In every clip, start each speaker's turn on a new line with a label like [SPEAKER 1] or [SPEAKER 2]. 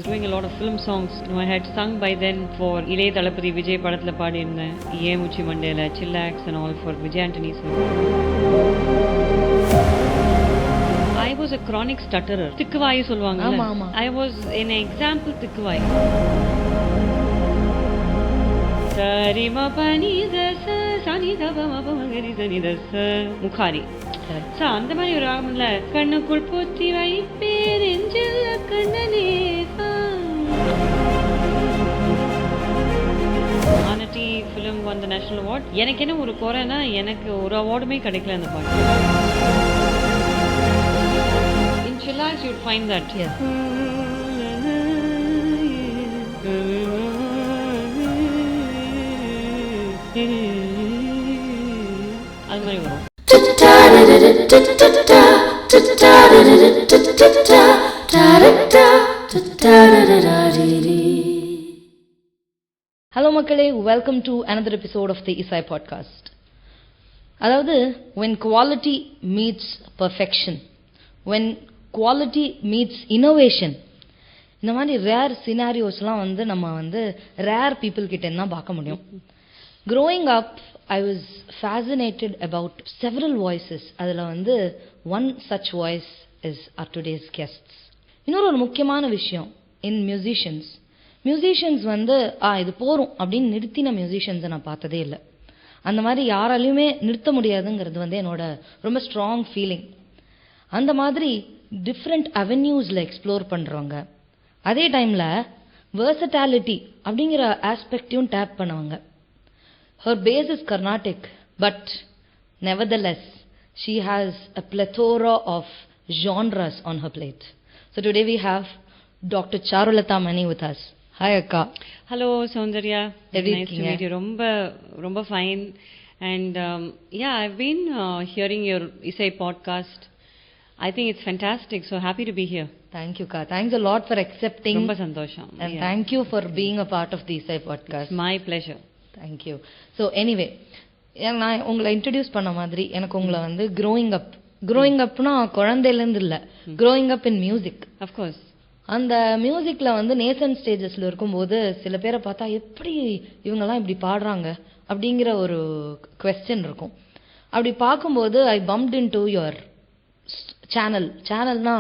[SPEAKER 1] Doing a lot of film songs. I had sung by then for Ilai Thalapathy Vijay படத்துல பாடி இருந்தேன். ஏமுச்சி மண்டேல, Chillax and all for Vijay Antony sir. I was a chronic stutterer. திக்குவாய் சொல்வாங்கல்ல. I was an example திக்குவாய். சரிமா பனிதச சனிதபமபமகரிதனிதச Mukhari. So அந்த மாதிரி ஒரு ராகம்ல கண்ணுக்குள் பொத்தி வைப்பேரெஞ்சல்ல கண்ணனே. Carnatic film won the national award. எனக்கு என்ன ஒரு குறைனா எனக்கு ஒரு அவார்டுமே கிடைக்கல அந்த பாட்டு. In Chillax you would find that.
[SPEAKER 2] Yes.
[SPEAKER 1] அது மாதிரி வரும்.
[SPEAKER 2] Hello மக்களே, welcome to another episode of the Isai Podcast. அதாவது when quality meets perfection, when quality meets innovation, இந்த மாதிரி ரேர் சினாரியோஸ்லாம் நம்ம ரேர் பீப்புள் கிட்ட என்ன பார்க்க முடியும். Growing up, I was fascinated about several voices. அதில் one such voice is our today's guests. இன்னொரு முக்கியமான விஷயம், in musicians இது போரும் அப்படின்னு நிறுத்தின மியூசிஷியன்ஸை நான் பார்த்ததே இல்லை. அந்த மாதிரி யாராலையுமே நிறுத்த முடியாதுங்கிறது என்னோட ரொம்ப ஸ்ட்ராங் ஃபீலிங். அந்த மாதிரி டிஃப்ரெண்ட் அவென்யூஸில் எக்ஸ்ப்ளோர் பண்ணுறவங்க, அதே டைமில் வெர்சட்டாலிட்டி அப்படிங்கிற ஆஸ்பெக்டையும் டேப் பண்ணுவாங்க. Her base is Carnatic, but nevertheless, she has a plethora of genres on her plate. So today we have Dr. Charulatha Mani with us. Hi, Akka.
[SPEAKER 1] Hello, Soundarya. Nice to meet you. Romba fine. And yeah, I've been hearing your Isai Podcast. I think it's fantastic. So happy to be here.
[SPEAKER 2] Thank you, Ka. Thanks a lot for accepting.
[SPEAKER 1] Romba santosham.
[SPEAKER 2] And thank you for being a part of the Isai Podcast.
[SPEAKER 1] It's my pleasure.
[SPEAKER 2] Thank you. So anyway, நான் உங்களை introduce பண்ண மாதிரி எனக்கு உங்களை growing upனா குழந்தையிலேருந்து இல்லை, growing up in music.
[SPEAKER 1] Of course.
[SPEAKER 2] அந்த மியூசிக்ல நேசன் ஸ்டேஜஸ்ல இருக்கும்போது சில பேரை பார்த்தா எப்படி இவங்கெல்லாம் இப்படி பாடுறாங்க அப்படிங்கிற ஒரு குவெஸ்சன் இருக்கும். அப்படி பார்க்கும்போது ஐ பம்ப்ட் இன்டு யுவர் சேனல்னா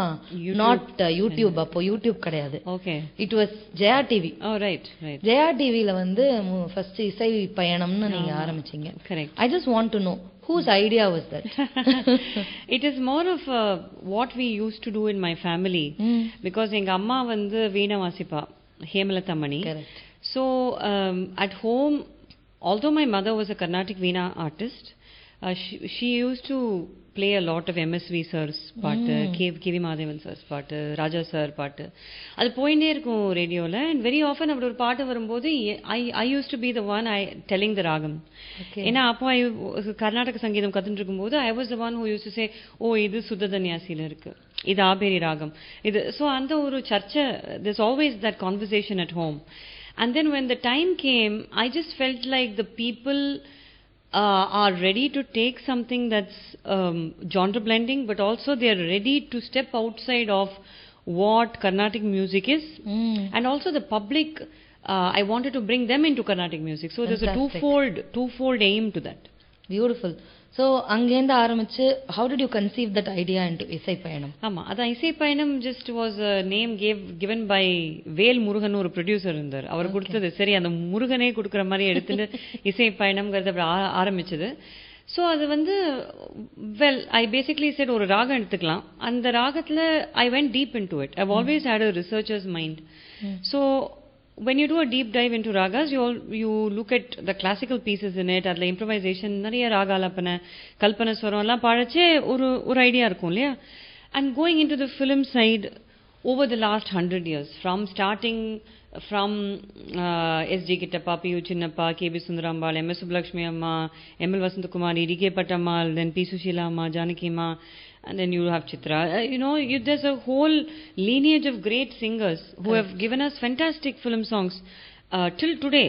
[SPEAKER 2] நாட் யூடியூப். அப்போ யூடியூப் கிடையாது.
[SPEAKER 1] Okay.
[SPEAKER 2] It was Jaya TV.
[SPEAKER 1] Oh right right.
[SPEAKER 2] Jaya டிவில ஃபர்ஸ்ட் இசை பயணம்னு நீங்க ஆரம்பிச்சீங்க.
[SPEAKER 1] Correct.
[SPEAKER 2] I just want to know whose idea was that?
[SPEAKER 1] It is more of what we used to do in my family, because எங்க அம்மா வீணை வாசிப்பா, Charulatha Mani.
[SPEAKER 2] Correct.
[SPEAKER 1] So at home, although my mother was a Carnatic veena artist, she used to play a lot of MSV sir's பாட்டு, KV Mahadevan sir's பாட்டு, ராஜா sir பாட்டு, அது போயிட்டே இருக்கும் ரேடியோல. அண்ட் வெரி ஆஃபன் அப்படி ஒரு பாட்டு வரும்போது I use to be the one telling the ragam. ஏன்னா அப்போ கர்நாடக சங்கீதம் கத்துட்டு இருக்கும்போது I was the one who use to say, oh இது சுத்ததன்யாசில இருக்கு, இது ஆபேரி ராகம், இது. ஸோ அந்த ஒரு சர்ச்சை, there's always that conversation at home. And then when the time came, I just felt like the people are ready to take something that's genre blending, but also they are ready to step outside of what Carnatic music is. And also the public, I wanted to bring them into Carnatic music. So there's a twofold aim to that.
[SPEAKER 2] Beautiful. So அங்கேருந்து ஆரம்பிச்சு how did you conceive that idea into Isai Payanam?
[SPEAKER 1] ஆமா, அதான் Isai Payanam just was a name given by வேல் முருகன், ஒரு producer இருந்தார். அவர் கொடுத்தது. சரி, அந்த முருகனே கொடுக்குற மாதிரி எடுத்துட்டு Isai Payanamங்கிறது ஆரம்பிச்சது. ஸோ அது வெல் ஐ பேசிக்லி செட் ஒரு ராகம் எடுத்துக்கலாம். அந்த ராகத்தில் I went deep into it. I've always had a researcher's mind. So when you do a deep dive into ragas, you look at the classical pieces in it, adla improvisation, nariya raga alapana, kalpana swaram alla paadache ஒரு idea இருக்கும் இல்லையா. And going into the film side, over the last 100 years, from starting from S.J. Kittappa, P.U. Chinnappa, K.B. Sundarambal, M.S. Subbulakshmi Amma, M.L. Vasantakumari, D.K. Pattammal, then P. Sushila Amma, Janaki Amma, and then you have Chitra. There's a whole lineage of great singers who have given us fantastic film songs till today.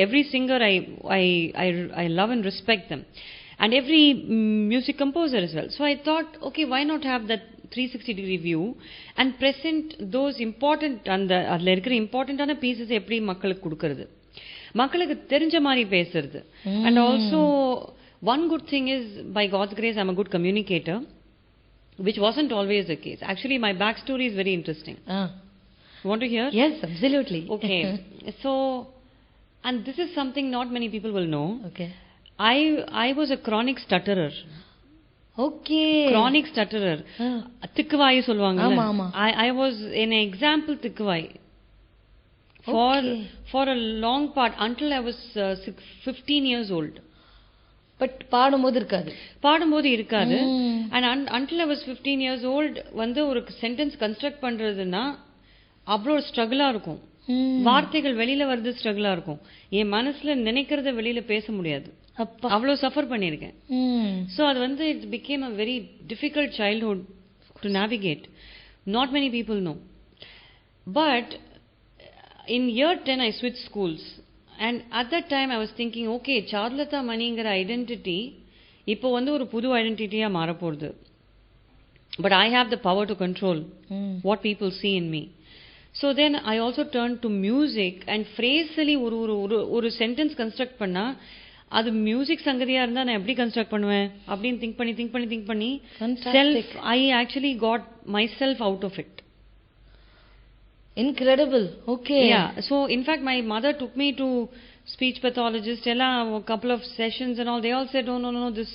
[SPEAKER 1] Every singer I love and respect them, and every music composer as well. So I thought, okay, why not have that 360-degree view and present those important அந்த அதில் இருக்கிற இம்பார்ட்டண்ட்டான pieces எப்படி மக்களுக்கு கொடுக்கறது, மக்களுக்கு தெரிஞ்ச மாதிரி பேசுறது. And also one good thing is, by God's grace, I'm a good communicator, which wasn't always the case. Actually, my backstory is very interesting. Want to hear?
[SPEAKER 2] Yes, absolutely.
[SPEAKER 1] Okay. So, and this is something not many people will know.
[SPEAKER 2] Okay.
[SPEAKER 1] I was a chronic stutterer.
[SPEAKER 2] Okay.
[SPEAKER 1] Chronic stutterer. திக்குவாய் சொல்லுவாங்க.
[SPEAKER 2] ஆமா ஆமா.
[SPEAKER 1] I was an example திக்குவாய். For a long part, until I was 15 years old.
[SPEAKER 2] But பாடும்போது இருக்காது.
[SPEAKER 1] And until I was 15 years old, வந்து ஒரு sentence construct பண்றதுன்னா அவ்வளோ ஸ்ட்ரகிளா இருக்கும். வார்த்தைகள் வெளியில வருது ஸ்ட்ரகிளா இருக்கும். என் மனசுல நினைக்கிறத வெளியில பேச முடியாது. அவ்வளோ சஃபர் பண்ணியிருக்கேன். ஸோ அது வந்து it became a very difficult childhood to navigate. Not many people know. But in year 10 I switched schools, and at that time I was thinking, okay, Charulatha Maniங்கிற ஐடென்டிட்டி இப்போ வந்து ஒரு புது ஐடென்டிட்டியா மாறப்போகுது. But I have the power to control what people see in me. So then I also turned to music, and phrasally ஒரு sentence construct பண்ணா அது music சங்கதியா இருந்தா நான் எப்படி கன்ஸ்ட்ரக்ட் பண்ணுவேன் அப்படின்னு திங்க் பண்ணி self I actually got myself out of it.
[SPEAKER 2] Incredible. Okay.
[SPEAKER 1] Yeah. So in fact my mother took me to speech pathologist, a couple of sessions and all. They all said, no, this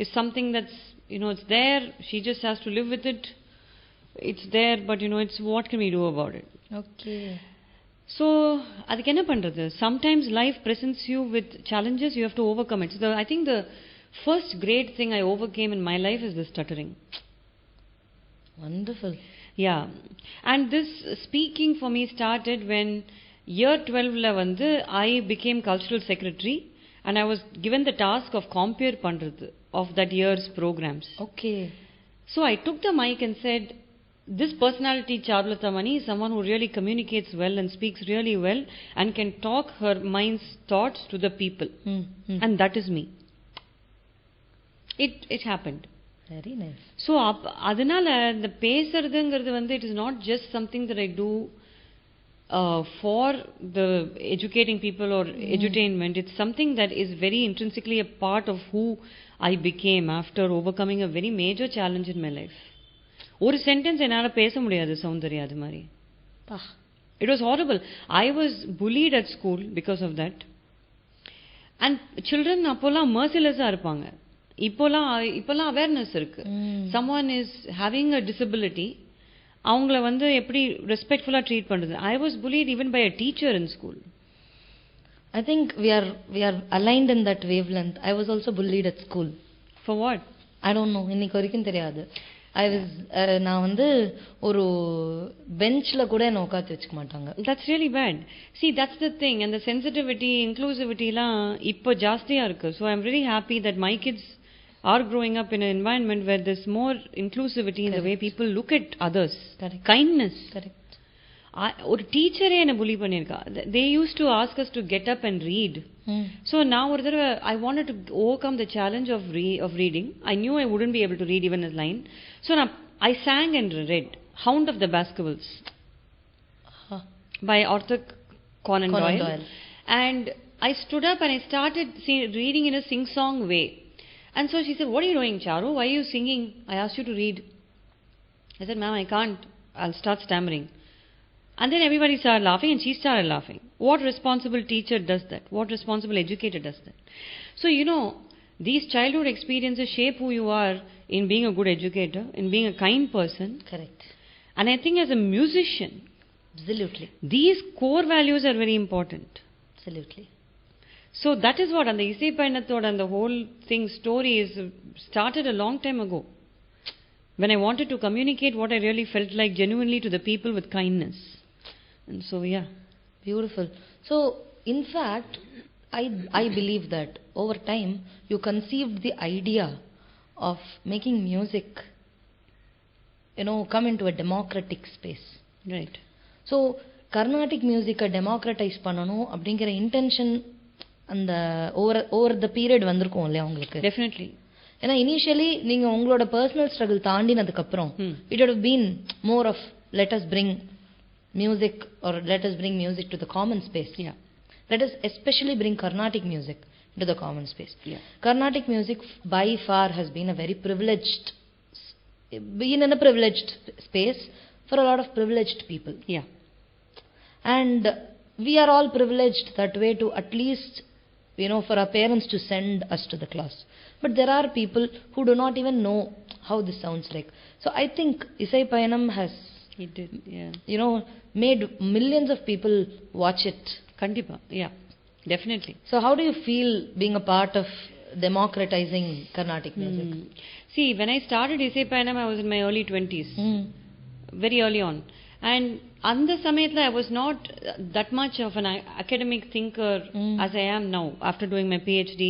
[SPEAKER 1] is something that's, it's there. She just has to live with it. It's there, but it's what can we do about it?
[SPEAKER 2] Okay.
[SPEAKER 1] So adukku enna pandrathu? Sometimes life presents you with challenges, you have to overcome it. So I think the first great thing I overcame in my life is the stuttering.
[SPEAKER 2] Wonderful.
[SPEAKER 1] Yeah. And this speaking for me started when year 12 la vandu I became cultural secretary, and I was given the task of compare pandrathu of that year's programs.
[SPEAKER 2] Okay.
[SPEAKER 1] So I took the mic and said, this personality Charlulatha Mani is someone who really communicates well and speaks really well and can talk her mind's thoughts to the people. And that is me. It happened.
[SPEAKER 2] Very nice.
[SPEAKER 1] So அதனால இந்த பேசுறதுங்கிறது வந்து it is not just something that I do for the educating people or edutainment. It's something that is very intrinsically a part of who I became after overcoming a very major challenge in my life. ஒரு sentence என்னால பேச முடியாது சௌந்தர்யா, அது மாதிரி. It was horrible. I was bullied at school because of that. And children அப்போலாம் merciless இருப்பாங்க. இப்போலாம் awareness இருக்கு. someone is having a disability, அவங்கள வந்து எப்படி ரெஸ்பெக்ட்ஃபுல்லா ட்ரீட் பண்றது. I was bullied even by a teacher in school.
[SPEAKER 2] I think we are aligned in that wavelength. I was also bullied at school.
[SPEAKER 1] For what?
[SPEAKER 2] I don't know. இன்னைக்கு வரைக்கும் தெரியாது. நான் வந்து ஒரு பெஞ்ச்ல கூட என்ன உட்காந்து வச்சுக்க மாட்டாங்க.
[SPEAKER 1] That's really bad. See, that's the thing. And the sensitivity, inclusivity எல்லாம் இப்போ ஜாஸ்தியா இருக்கு. So I'm really happy that my kids are growing up in an environment where there's more inclusivity in the way people look at others.
[SPEAKER 2] Correct.
[SPEAKER 1] Kindness.
[SPEAKER 2] Correct.
[SPEAKER 1] ஒரு டீச்சரே என்ன புலி பண்ணிருக்கா. They used to ask us to get up and read. So now ஒரு தடவை I wanted to overcome the challenge of reading. I knew I wouldn't be able to read even a line. So I sang and read Hound of the Baskervilles by Arthur Conan Doyle. And I stood up and I started reading in a sing-song way. And so she said, what are you doing, Charu? Why are you singing? I asked you to read. I said, ma'am, I can't. I'll start stammering. And then everybody started laughing and she started laughing. What responsible teacher does that? What responsible educator does that? So, these childhood experiences shape who you are in being a good educator, in being a kind person.
[SPEAKER 2] Correct.
[SPEAKER 1] And I think as a musician,
[SPEAKER 2] absolutely,
[SPEAKER 1] these core values are very important.
[SPEAKER 2] Absolutely.
[SPEAKER 1] So that is what, and the Isai Payanam and the whole thing story is started a long time ago, when I wanted to communicate what I really felt like genuinely to the people with kindness. And so, yeah.
[SPEAKER 2] Beautiful. So, in fact, I believe that over time you conceived the idea of making music, come into a democratic space.
[SPEAKER 1] Right.
[SPEAKER 2] So, Carnatic music democratize பண்ணனும் அப்படிங்கிற intention அந்த over the period வந்திருக்கும் இல்லையா உங்களுக்கு?
[SPEAKER 1] Definitely.
[SPEAKER 2] ஏன்னா initially நீங்க உங்களோட personal struggle தாண்டினதுக்கு அப்புறம் it would have been more of let us bring music or let us bring music to the common space. Let us especially bring Carnatic music into the common space. Carnatic music by far has been in a privileged space for a lot of privileged people. And we are all privileged that way to at least, for our parents to send us to the class. But there are people who do not even know how this sounds like. So I think Isai Payanam has, made millions of people watch it.
[SPEAKER 1] Kandipa, definitely.
[SPEAKER 2] So how do you feel being a part of democratizing Carnatic music?
[SPEAKER 1] See, when I started Isai Payanam, I was in my early 20s. Very early on. And அந்த சமயத்துல I was not that much of an academic thinker as I am now after doing my PhD,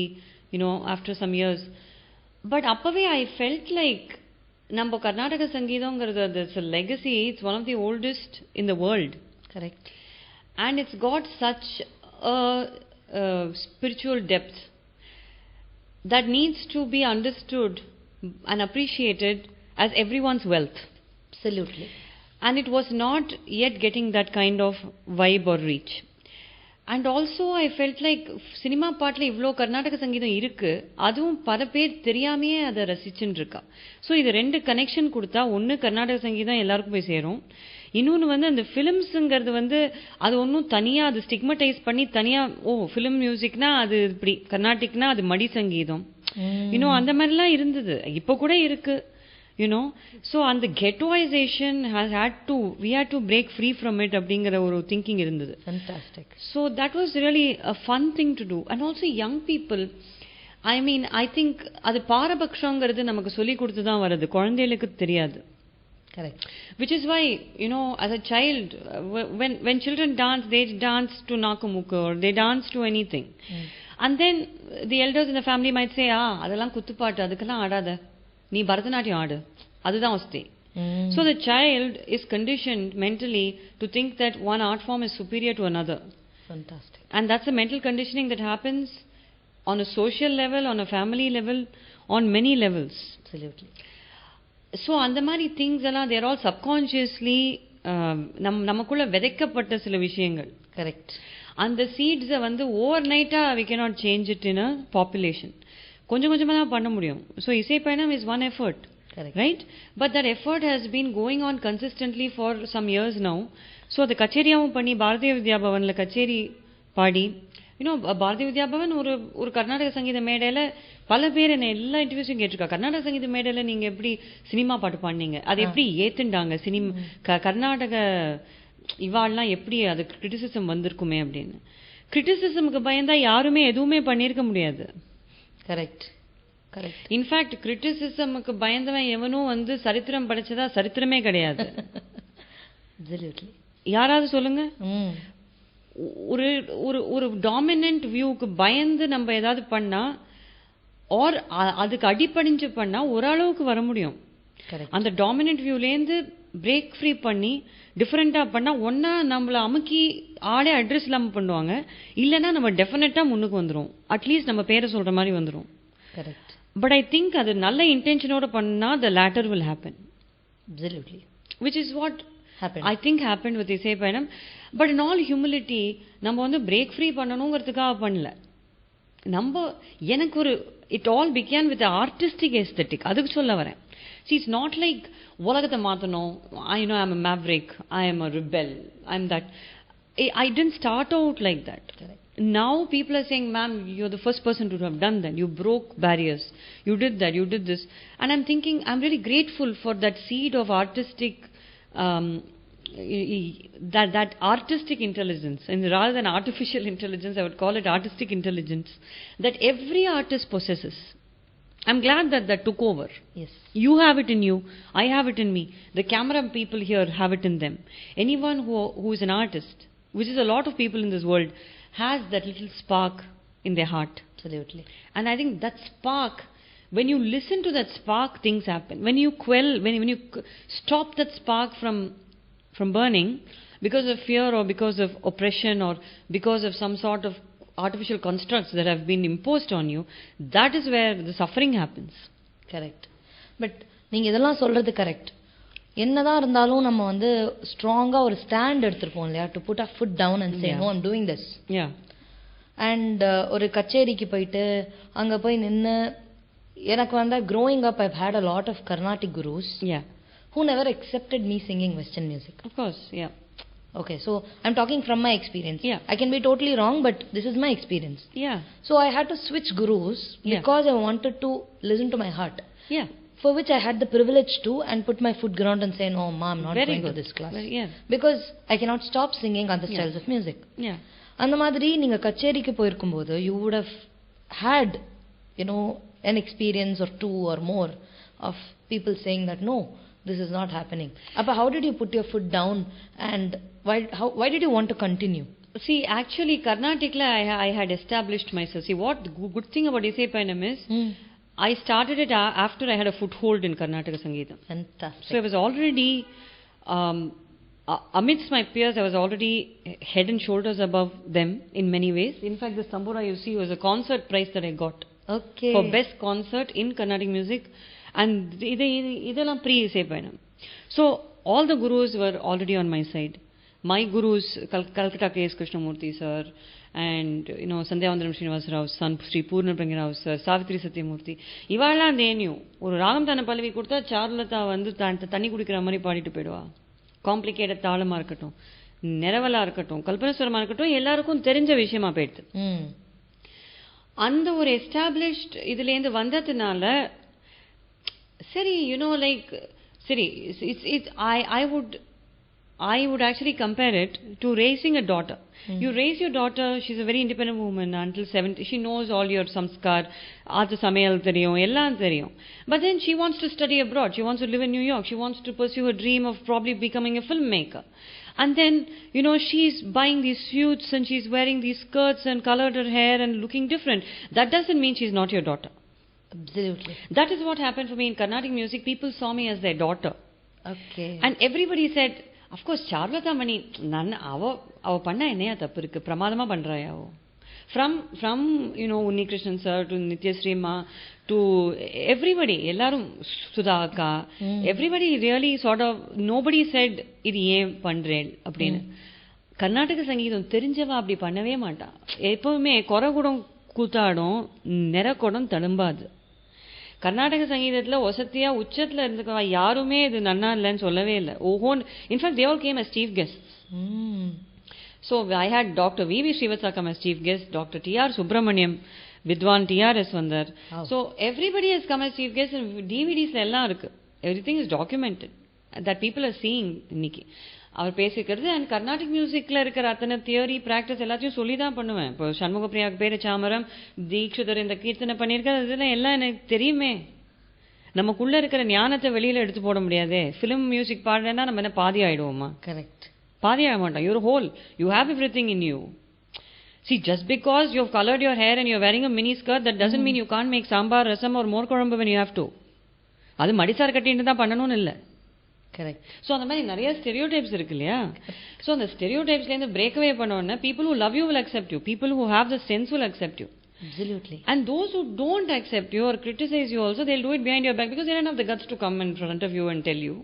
[SPEAKER 1] after some years. But அப்பவே I felt like நம்ம Karnataka சங்கீதம்ங்கிறது it's a legacy. It's one of the oldest in the world.
[SPEAKER 2] Correct.
[SPEAKER 1] And it's got such a spiritual depth that needs to be understood and appreciated as everyone's wealth.
[SPEAKER 2] Absolutely.
[SPEAKER 1] And it was not yet getting that kind of vibe or reach. And also I felt like cinema பாட்டில் இவ்வளோ கர்நாடக சங்கீதம் இருக்கு, அதுவும் பல பேர் தெரியாமையே அதை ரசிச்சுன்னு இருக்கா. ஸோ இது ரெண்டு கனெக்ஷன் கொடுத்தா, ஒன்று கர்நாடக சங்கீதம் எல்லாருக்கும் போய் சேரும், இன்னொன்று அந்த ஃபிலிம்ஸுங்கிறது அது ஒன்றும் தனியாக அது ஸ்டிக்மடைஸ் பண்ணி தனியாக ஃபிலிம் மியூசிக்னா அது இப்படி, கர்நாடிக்னா அது மடி சங்கீதம், அந்த மாதிரிலாம் இருந்தது, இப்போ கூட இருக்கு. So and the ghettoization we had to break free from it அப்படிங்கிற ஒரு thinking இருந்தது.
[SPEAKER 2] Fantastic.
[SPEAKER 1] So that was really a fun thing to do. And also young people, I think அது பாரபட்சங்கிறது நமக்கு சொல்லி கொடுத்து தான் வருது, குழந்தைகளுக்கு தெரியாது.
[SPEAKER 2] Correct.
[SPEAKER 1] Which is why, as a child, when children dance, they dance to nakumukku or they dance to anything. And then the elders in the family might say, அதெல்லாம் குத்துப்பாட்டு, அதுக்கெல்லாம் ஆடாத, நீ பரதநாட்டியம் ஆடு, அதுதான் ஒஸ்தி. So the child is conditioned mentally to think that one art form is superior to another.
[SPEAKER 2] Fantastic.
[SPEAKER 1] And that's a mental conditioning that happens on a social level, on a family level, on many levels.
[SPEAKER 2] Absolutely.
[SPEAKER 1] So அந்த மாதிரி things எல்லாம் they are all subconsciously நமக்குள்ள விதைக்கப்பட்ட சில விஷயங்கள்.
[SPEAKER 2] Correct.
[SPEAKER 1] அந்த seeds overnight we cannot change it in a population. கொஞ்சம் கொஞ்சமாக தான் பண்ண முடியும். So Isai Payanam is one effort.
[SPEAKER 2] Correct.
[SPEAKER 1] Right? But that effort has been going on consistently for some years now. So அது கச்சேரியாவும் பண்ணி பாரதிய வித்யா பவனில் கச்சேரி பாடி, பாரதிய வித்யா பவன் ஒரு கர்நாடக சங்கீத மேடையில் பல பேர் என்ன எல்லா இன்டர்வியூஸும் கேட்டிருக்கா, கர்நாடக சங்கீத மேடையில் நீங்கள் எப்படி சினிமா பாட்டு பாடினீங்க, அது எப்படி ஏத்துண்டாங்க கர்நாடக இவாள்லாம் எப்படி அது கிரிட்டிசிசம் வந்திருக்குமே அப்படின்னு. கிரிட்டிசிசமுக்கு பயந்தா யாருமே எதுவுமே பண்ணியிருக்க முடியாது.
[SPEAKER 2] கரெக்ட். கரெக்ட்.
[SPEAKER 1] இன்ஃபேக்ட் கிரிட்டிசிசமுக்கு பயந்தவன் எவனும் சரித்திரம் படிச்சதா சரித்திரமே கிடையாது. யாராவது சொல்லுங்க. ஒரு டாமினன்ட் வியூக்கு பயந்து நம்ம ஏதாவது பண்ணா ஆர் அதுக்கு அடிப்படைஞ்சு பண்ணா ஓரளவுக்கு வர முடியும். அந்த டாமினன்ட் வியூலேருந்து பிரேக் ஃப்ரீ பண்ணி டிஃபரெண்டா பண்ணா ஒன்னா நம்மள அமுக்கி ஆளே அட்ரஸ் இல்லாம பண்ணுவாங்க, இல்லைன்னா நம்ம டெஃபினட்டா முன்னுக்கு வந்துரும், அட்லீஸ்ட் நம்ம பேரை சொல்ற மாதிரி வந்துரும்.
[SPEAKER 2] கரெக்ட்.
[SPEAKER 1] பட் ஐ திங்க் அது நல்ல இன்டென்ஷனோட பண்ணா the latter will happen.
[SPEAKER 2] Absolutely.
[SPEAKER 1] Which is what I think happened with Isai Payanam. But in all humility, நம்ம பிரேக் ஃப்ரீ பண்ணணுங்கிறதுக்காக பண்ணல. எனக்கு it all began with the artistic aesthetic. அதுக்கு சொல்ல வரேன். See, it's not like உலகத்தை மாத்தணும், I'm a maverick, I am a rebel, I'm that. I didn't start out like that.
[SPEAKER 2] Correct.
[SPEAKER 1] Now people are saying, ma'am, you're the first person to have done that. You broke barriers. You did that. You did this. And I'm thinking, I'm really grateful for that seed of artistic, that artistic intelligence. And rather than artificial intelligence, I would call it artistic intelligence that every artist possesses. I'm glad that took over.
[SPEAKER 2] Yes.
[SPEAKER 1] You have it in you. I have it in me. The camera people here have it in them. Anyone who is an artist, which is a lot of people in this world, has that little spark in their heart.
[SPEAKER 2] Absolutely.
[SPEAKER 1] And I think that spark, when you listen to that spark, things happen. When you when you stop that spark from burning because of fear or because of oppression or because of some sort of artificial constructs that have been imposed on you, that is where the suffering happens.
[SPEAKER 2] Correct. But நீங்க இதெல்லாம் சொல்றது correct. என்னதான் இருந்தாலும் நம்ம வந்து ஸ்ட்ராங்கா ஒரு stand எடுத்துருப்போம் இல்லையா, to put a foot down and say no I am doing this. And ஒரு கச்சேரிக்கு போயிட்டு அங்க போய் நின்று எனக்கு வந்து growing up I've had a lot of Carnatic gurus who never accepted me singing Western music.
[SPEAKER 1] Of course, yeah.
[SPEAKER 2] Okay, so I'm talking from my experience. I can be totally wrong, but this is my experience. So I had to switch gurus because I wanted to listen to my heart. For which I had the privilege to and put my foot ground and say, no, ma, I'm not going to this class. Because I cannot stop singing other styles of music. அந்த மாதிரி நீங்க கச்சேரிக்கு போயிருக்கும்போது you would have had, you know, an experience or two or more of people saying that no, this is not happening. Appa, how did you put your foot down and why did you want to continue?
[SPEAKER 1] See, actually Carnaticla I had established myself. See, what good thing about Isai Payanam is I started it after I had a foothold in Karnataka Sangeetam.
[SPEAKER 2] Fantastic.
[SPEAKER 1] So I was already amidst my peers, I was already head and shoulders above them in many ways. In fact, the Sambura you see was a concert prize that I got.
[SPEAKER 2] Okay.
[SPEAKER 1] For best concert in Carnatic music. And idella pre-Isai Payanam. So all the gurus were already on my side. My gurus, Calcutta K.S. Krishnamurthy sir, and you know Sandhyavandaram Srinivas Rao's son Sri Purna Prangi Rao sir, Savitri Satyamurthy. Ivala they knew. ஒரு ராகம் தான பல்லவி கொடுத்தா சாருலதா வந்து தண்ணி குடிக்கிற மாதிரி பாடிட்டு போயிடுவா. காம்ப்ளிகேட்டட் தாளமா இருக்கட்டும், நிரவலா இருக்கட்டும், கல்பனஸ்வரமா இருக்கட்டும், எல்லாருக்கும் தெரிஞ்ச விஷயமா போயிடுது. அந்த ஒரு எஸ்டாப்ளிஷ்ட் இதுலேருந்து வந்ததுனால சரி, you know, like சரி, I would actually compare it to raising a daughter. You raise your daughter, she's a very independent woman until 70. She knows all your samskar, aathu samayal theriyum, ellam theriyum. But then she wants to study abroad. She wants to live in New York. She wants to pursue her dream of probably becoming a filmmaker. And then, you know, she's buying these suits and she's wearing these skirts and colored her hair and looking different. That doesn't mean she's not your daughter.
[SPEAKER 2] Absolutely.
[SPEAKER 1] That is what happened for me in Carnatic music. People saw me as their daughter.
[SPEAKER 2] Okay.
[SPEAKER 1] And everybody said, of course, Charulatha Mani, ava panna enna thappu irukku, pramadama pandraya avo. From you know Unni Krishnan sir to Nityasri ma to everybody, ellarum Sudha akka, everybody really sort of, nobody said idu yen pandren appadinu. Karnataka sangeetham therinjava appadi pannave maata. Eppovume koragudam கூத்தாடும், நிறக்கொடம் தழும்பாது. கர்நாடக சங்கீதத்துல ஒசத்தியா உச்சத்துல இருந்துக்கவா யாருமே இது நன்னா இல்லைன்னு சொல்லவே இல்லை. ஓஹோன், in fact they all came as chief guests. So I had Dr. V.V. Srivatsa come as chief guest, Dr. T.R. Subramaniam, Vidwan T.R.S. vandar. So everybody has come as chief guest and DVDs எல்லாம் இருக்கு. Everything is documented that people are seeing இன்னைக்கு. அவர் பேசிக்கிறது and Carnatic மியூசிக்ல இருக்கிற அத்தனை theory practice எல்லாத்தையும் சொல்லி தான் பண்ணுவேன். இப்போ சண்முக பிரியாவுக்கு பேரு சாமரம், தீக்ஷிதர் இந்த கீர்த்தனை பண்ணியிருக்காரு, இதெல்லாம் எல்லாம் எனக்கு தெரியுமே. நமக்குள்ள இருக்கிற ஞானத்தை வெளியில எடுத்து போட முடியாதே. ஃபிலிம் மியூசிக் பாடுறேன்னா நம்ம என்ன பாதி ஆயிடுவோமா?
[SPEAKER 2] கரெக்ட்.
[SPEAKER 1] பாதி ஆக மாட்டோம். Your whole, you have everything in you. See, just because you have colored your hair and you are wearing a mini skirt, that doesn't mean you can't make sambar, rasam or more kuழம்பு when you have to. அது மடிசார் கட்டிட்டு தான் பண்ணணும்னு இல்லை.
[SPEAKER 2] Correct.
[SPEAKER 1] So அந்த மாதிரி நிறைய ஸ்டெரியோடைப்ஸ் இருக்கு இல்லையா? ஸோ அந்த ஸ்டெரியோடைப்ஸ்லேருந்து பிரேக் அவே பண்ணோன்னா people who love you will accept you. People who have the sense will accept you.
[SPEAKER 2] Absolutely.
[SPEAKER 1] And those who don't accept you or criticize you also, they'll do it behind your back because they don't have the guts to come in front of you and tell you.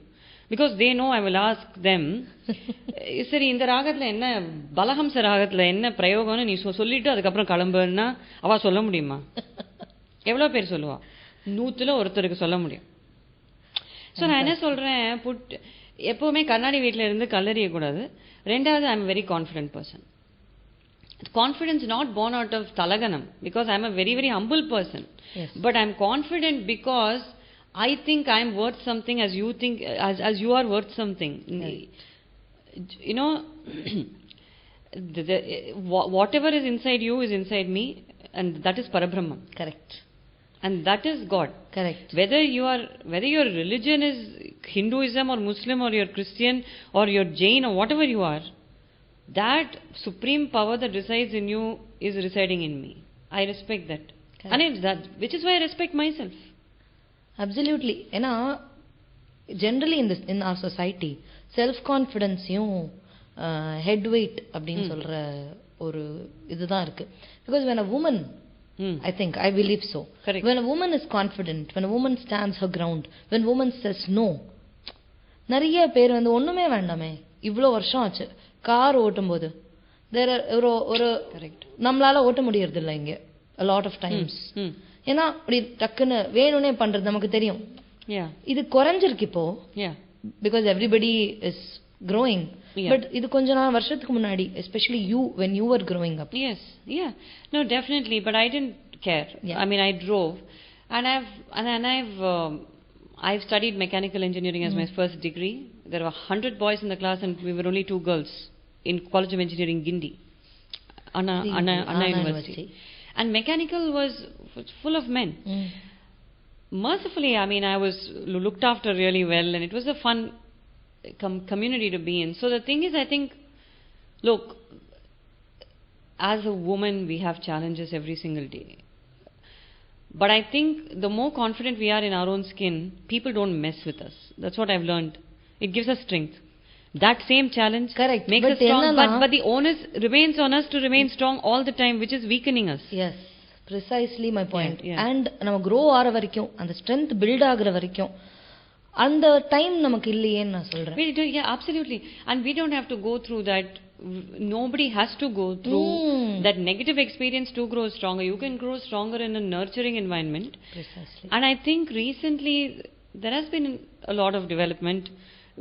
[SPEAKER 1] Because they know I will ask them, சரி இந்த ராகத்தில் என்ன பலஹம்ச ராகத்தில் என்ன பிரயோகம்னு நீ சொல்லிட்டு அதுக்கப்புறம் கிளம்புன்னா அவள் சொல்ல முடியுமா? எவ்வளோ பேர் சொல்லுவா? 100ல் ஒருத்தருக்கு சொல்ல முடியும். ஸோ நான் என்ன சொல்கிறேன், எப்போவுமே கண்ணாடி வீட்டில் இருந்து கல்லறியக்கூடாது. ரெண்டாவது, I am very confident person. Confidence not born out of talaganam, because I am a very, very humble person.
[SPEAKER 2] Yes.
[SPEAKER 1] But I am confident because I think I am worth something as you think, as you are worth something. Right. You know, whatever is inside you is inside me, and that is Parabrahman.
[SPEAKER 2] Correct.
[SPEAKER 1] And that is God.
[SPEAKER 2] Correct.
[SPEAKER 1] Whether your religion is Hinduism or Muslim or you're Christian or you're Jain or whatever you are, that supreme power that resides in you is residing in me. I respect that. Correct. And it's that, which is why I respect myself.
[SPEAKER 2] Absolutely. ஏன்னா generally in our society self confidenceயும் head weight அப்படின்னு சொல்ற ஒரு இதுதான் இருக்கு. Because when a woman I think, I believe so.
[SPEAKER 1] Correct.
[SPEAKER 2] When a woman is confident, when a woman stands her ground, when a woman says no, நிறைய பேர் வந்து ஒண்ணுமே வேண்டாமே, இவ்வளோ வருஷம் ஆச்சு கார் ஓட்டும் போது ஒரு நம்மளால ஓட்ட முடியறது இல்லை இங்க a lot of times. ஏன்னா அப்படி டக்குன்னு வேணும்னே பண்றது நமக்கு தெரியும். இது குறைஞ்சிருக்கு இப்போ, because everybody is growing. But இது கொஞ்ச நாள் வருஷத்துக்கு முன்னாடி, especially you, when you were growing up.
[SPEAKER 1] Yes, no, definitely, but I didn't care. I mean, I drove, and I've studied mechanical engineering as my first degree. There were 100 boys in the class, and we were only 2 girls in College of Engineering, Gindi, Anna University. And mechanical was full of men. Mercifully, I mean, I was looked after really well, and it was a fun community to be in. So the thing is, I think, look, as a woman, we have challenges every single day. But I think the more confident we are in our own skin, people don't mess with us. That's what I've learned. It gives us strength. That same challenge makes us strong, but the onus remains on us to remain strong all the time, which is weakening us.
[SPEAKER 2] Yes, precisely my point. And நம்ம grow ஆற வரைக்கும், அந்த strength build ஆகுற வரைக்கும், அந்த time நமக்கு இல்லையேன்னு நான் சொல்றேன்.
[SPEAKER 1] Absolutely. And we don't have to go through that. Nobody has to go through that negative experience to grow stronger. You can grow stronger in a nurturing environment.
[SPEAKER 2] Precisely.
[SPEAKER 1] And I think recently there has been a lot of development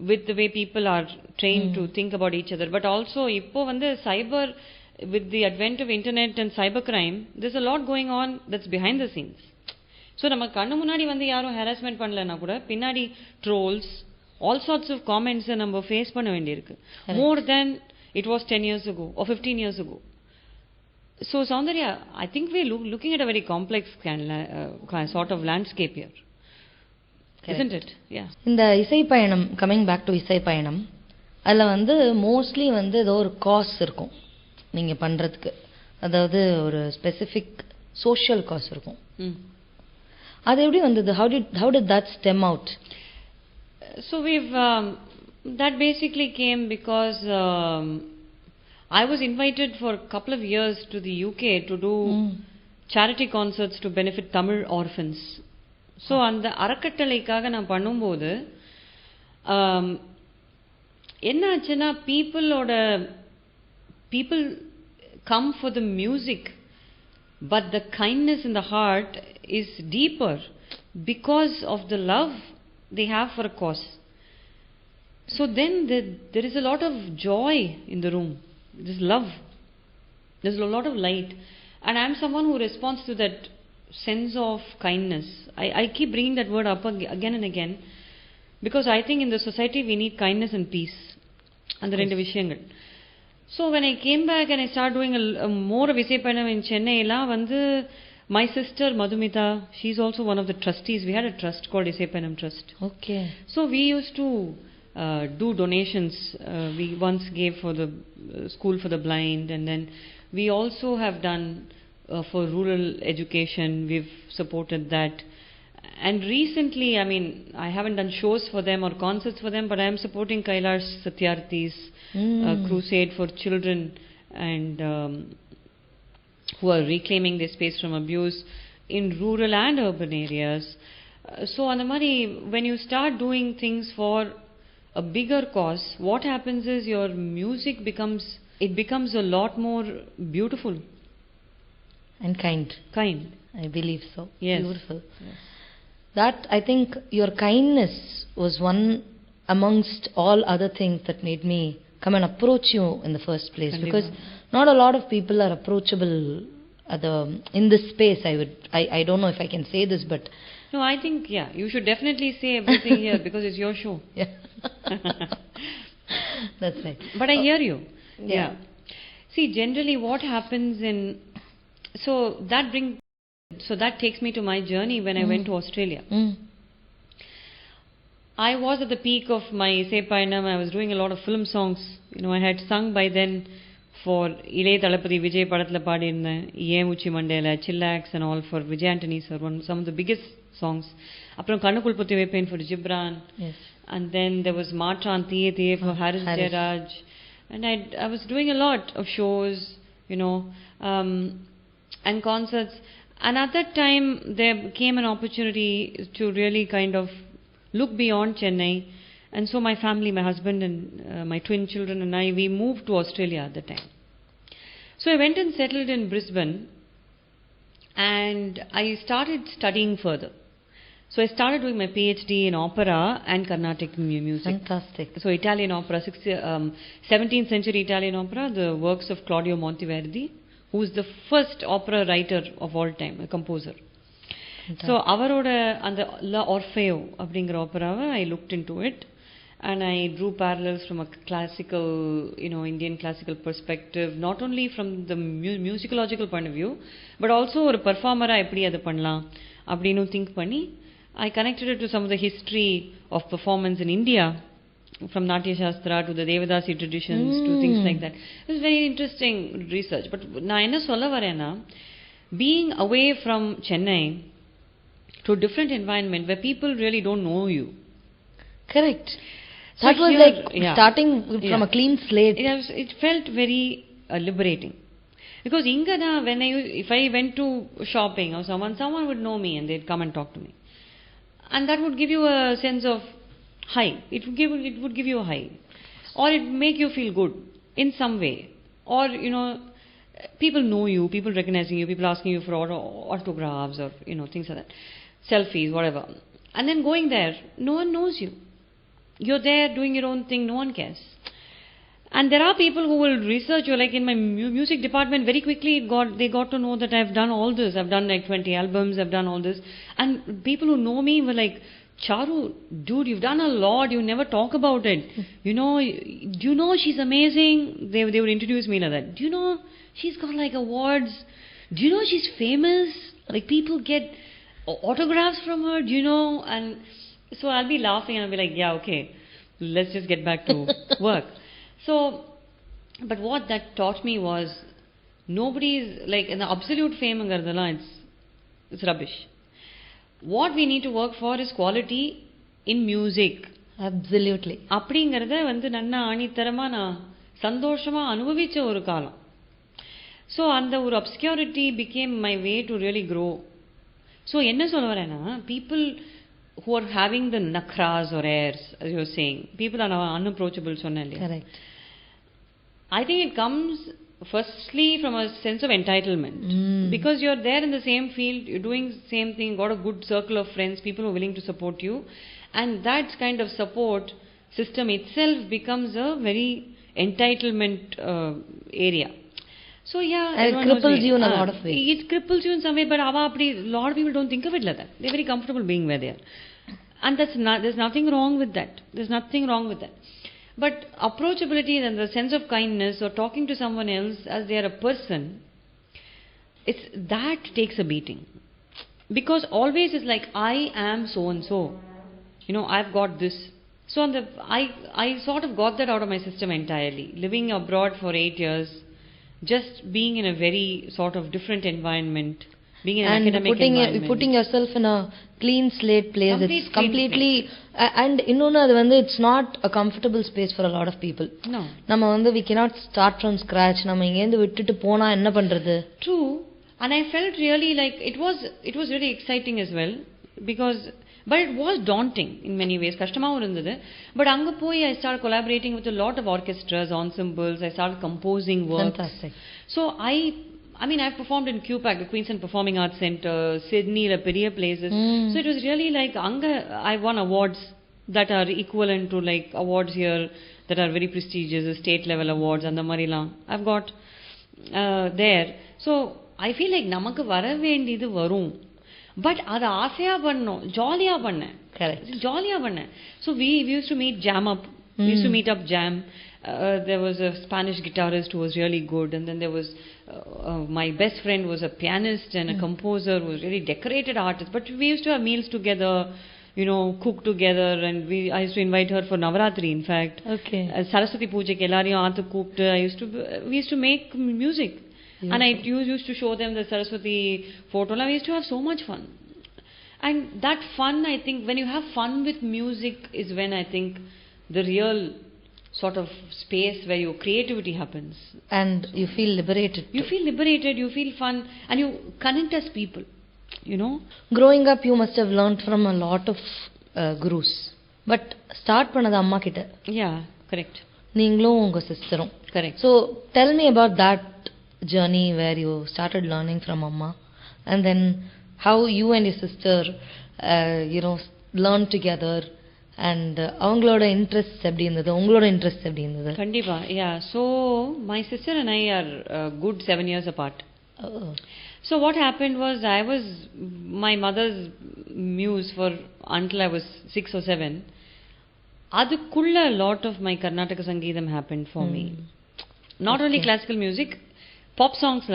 [SPEAKER 1] with the way people are trained to think about each other. But also, இப்போ வந்து cyber, with the advent of internet and cybercrime, there's a lot going on that's behind the scenes. So நம்ம கண்ணு முன்னாடி வந்து யாரும் harassment பண்ணலன்னா கூட பின்னாடி trolls, all sorts of comments நம்ம ஃபேஸ் பண்ண வேண்டியிருக்கு. More than it was 10 years ago or 15 years ago. So Soundarya, I think we're looking at a very complex sort of landscape here. Correct. Isn't it? Yeah.
[SPEAKER 2] இந்த இசை பயணம், coming back to இசை பயணம், அதில் வந்து mostly வந்து ஏதோ ஒரு காஸ் இருக்கும் நீங்கள் பண்ணுறதுக்கு. அதாவது ஒரு ஸ்பெசிஃபிக் சோஷியல் காஸ் இருக்கும். அது எப்படி வந்தது? How did that stem out?
[SPEAKER 1] So that basically came because I was invited for a couple of years to the UK to do charity concerts to benefit Tamil orphans. So அந்த அறக்கட்டளைக்காக நான் பண்ணும்போது என்ன ஆச்சுன்னா, people come for the music, but the kindness in the heart is deeper because of the love they have for a cause. So then there is a lot of joy in the room. There's love. There's a lot of light. And I'm someone who responds to that sense of kindness. I keep bringing that word up again and again, because I think in the society we need kindness and peace. And the rendu vishayangal. So when I came back and I started doing more of Isai Payanam in Chennai, vandu my sister Madhumita, she's also one of the trustees. We had a trust called Isai Payanam Trust.
[SPEAKER 2] Okay.
[SPEAKER 1] So we used to do donations. We once gave for the school for the blind, and then we also have done for rural education. We've supported that. And recently, I mean, I haven't done shows for them or concerts for them, but I am supporting Kailash Satyarthi's crusade for children and who are reclaiming their space from abuse in rural and urban areas. So Anamari, when you start doing things for a bigger cause, what happens is your music becomes a lot more beautiful
[SPEAKER 2] and kind. I believe so.
[SPEAKER 1] Yes.
[SPEAKER 2] Beautiful. Yes. That, I think, your kindness was one amongst all other things that made me come and approach you in the first place. Because not a lot of people are approachable in this space. I don't know if I can say this, but
[SPEAKER 1] no, I think you should definitely say everything here because it's your show.
[SPEAKER 2] Yeah. That's right.
[SPEAKER 1] But I hear you. Yeah. See, generally what happens so that takes me to my journey when I went to Australia. I was at the peak of my Isai Payanam. I was doing a lot of film songs. I had sung by then for Ilai Thalapathy Vijay படத்துல பாடி இருந்தேன், ஏன் உச்சி மண்டையில, Chillax and all for Vijay Antony sir, some of the biggest songs. அப்புறம் கண்ணுக்குள் புத்தி வைப்பேன் for Ghibran.
[SPEAKER 2] Yes.
[SPEAKER 1] And then there was Matran Thiye Thiye for Harris Jeyaraj. And I was doing a lot of shows, and concerts. And at that time, there came an opportunity to really kind of look beyond Chennai. And so my family, my husband and my twin children and I, we moved to Australia at the time. So I went and settled in Brisbane, and I started studying further. So I started doing my PhD in opera and Carnatic music.
[SPEAKER 2] Fantastic.
[SPEAKER 1] So Italian opera, 17th century Italian opera, the works of Claudio Monteverdi, who is the first opera writer of all time, a composer. Fantastic. So avaroda and the La Orfeo அப்படிங்கிற opera, I looked into it. And I drew parallels from a classical, Indian classical perspective, not only from the musicological point of view, but also ஒரு performer-ஆ எப்படி அதை பண்ணலாம் அப்படின்னு think பண்ணி, I connected it to some of the history of performance in India, from Natya Shastra to the Devadasi traditions to things like that. It was very interesting research. But நான் என்ன சொல்ல வரேன்னா, being away from Chennai to a different environment where people really don't know you.
[SPEAKER 2] Correct.
[SPEAKER 1] So
[SPEAKER 2] that was
[SPEAKER 1] here,
[SPEAKER 2] like starting from a clean slate.
[SPEAKER 1] It felt very liberating. Because ingada, if I went to shopping or someone would know me and they'd come and talk to me. And that would give you a sense of high. It would give you a high. Or it would make you feel good in some way. Or, people know you, people recognizing you, people asking you for autographs or, things like that. Selfies, whatever. And then going there, no one knows you. You're there doing your own thing, no one cares. And there are people who will research you, like in my music department, very quickly they got to know that I've done all this. I've done like 20 albums, I've done all this. And people who know me were like, Charu, dude, you've done a lot, you never talk about it. Do you know she's amazing? They would introduce me like that. Do you know she's got like awards? Do you know she's famous? Like people get autographs from her, do you know? And so I'll be laughing and I'll be like, yeah, okay, let's just get back to work. So, but what that taught me was, nobody's, like, in the absolute fame, it's rubbish. What we need to work for is quality in music.
[SPEAKER 2] Absolutely.
[SPEAKER 1] அப்படிங்கிறத நன்னா ஆணித்தரமா நான் சந்தோஷமா அனுபவிச்ச ஒரு காலம். So அந்த ஒரு obscurity became my way to really grow. So என்ன சொல்ல வரேன்னா, people who are having the nakras or airs, as you're saying, people are unapproachable, சொன்னேன் இல்லையா?
[SPEAKER 2] Correct.
[SPEAKER 1] I think it comes firstly from a sense of entitlement. Because you're there in the same field, you're doing the same thing, got a good circle of friends, people who are willing to support you. And that kind of support system itself becomes a very entitlement area. So yeah,
[SPEAKER 2] and it cripples you in a lot of ways.
[SPEAKER 1] It cripples you in some way, but a lot of people don't think of it like that. They're very comfortable being where they are. And there's nothing wrong with that. There's nothing wrong with that. But approachability and the sense of kindness or talking to someone else as they are a person, that takes a beating. Because always it's like, I am so and so. I've got this. So I sort of got that out of my system entirely. Living abroad for 8 years, just being in a very sort of different environment, being in an academic environment.
[SPEAKER 2] Putting yourself in a clean slate place. It's completely... And it's not a comfortable space for a lot of people.
[SPEAKER 1] No.
[SPEAKER 2] We cannot start from scratch.
[SPEAKER 1] True. And I felt really like it was really exciting as well. But it was daunting in many ways. Kashtama irundhathu. But anga poi I started collaborating with a lot of orchestras, ensembles. I started composing works.
[SPEAKER 2] Fantastic.
[SPEAKER 1] So I've performed in QPAC, the Queensland Performing Arts Centre, Sydney, the Peria places. So it was really like I won awards that are equivalent to like awards here that are very prestigious, the state level awards and the Marilam. I've got there. So I feel like namakku vara vendiyது varum. But அது ஆசையா பண்ணோம், ஜாலியா பண்ணேன்.
[SPEAKER 2] Correct.
[SPEAKER 1] ஜாலியா பண்ணேன். So we used to meet jam up. We used to meet up jam. There was a Spanish guitarist who was really good, and then there was my best friend was a pianist and a composer who was really decorated artist. But we used to have meals together, cook together, and I used to invite her for Navaratri, in fact.
[SPEAKER 2] Okay.
[SPEAKER 1] Saraswati Puja ke ellariyum aathu kooptu we used to make music. Beautiful. And I used to show them the Saraswati photo. We used to have so much fun. And that fun, I think, when you have fun with music is when I think the real sort of space where your creativity happens.
[SPEAKER 2] And you feel liberated.
[SPEAKER 1] You feel liberated, you feel fun, and you connect as people, you know.
[SPEAKER 2] Growing up, you must have learned from a lot of gurus. But start பண்ணது அம்மா கிட்ட.
[SPEAKER 1] Yeah, correct.
[SPEAKER 2] நீங்களும் உங்க சிஸ்டரும்.
[SPEAKER 1] Correct.
[SPEAKER 2] So tell me about that journey where you started learning from amma, and then how you and your sister, learned together, and அவங்களோட interest எப்படி இருந்தது, உங்களோட interest எப்படி இருந்தது?
[SPEAKER 1] கண்டிப்பா. Yeah, so my sister and I are good 7 years apart. So what happened was, I was my mother's muse for until I was 6 or 7. அதுக்குள்ள a lot of my Karnataka Sangeetham happened for me. Not only classical music, pop songs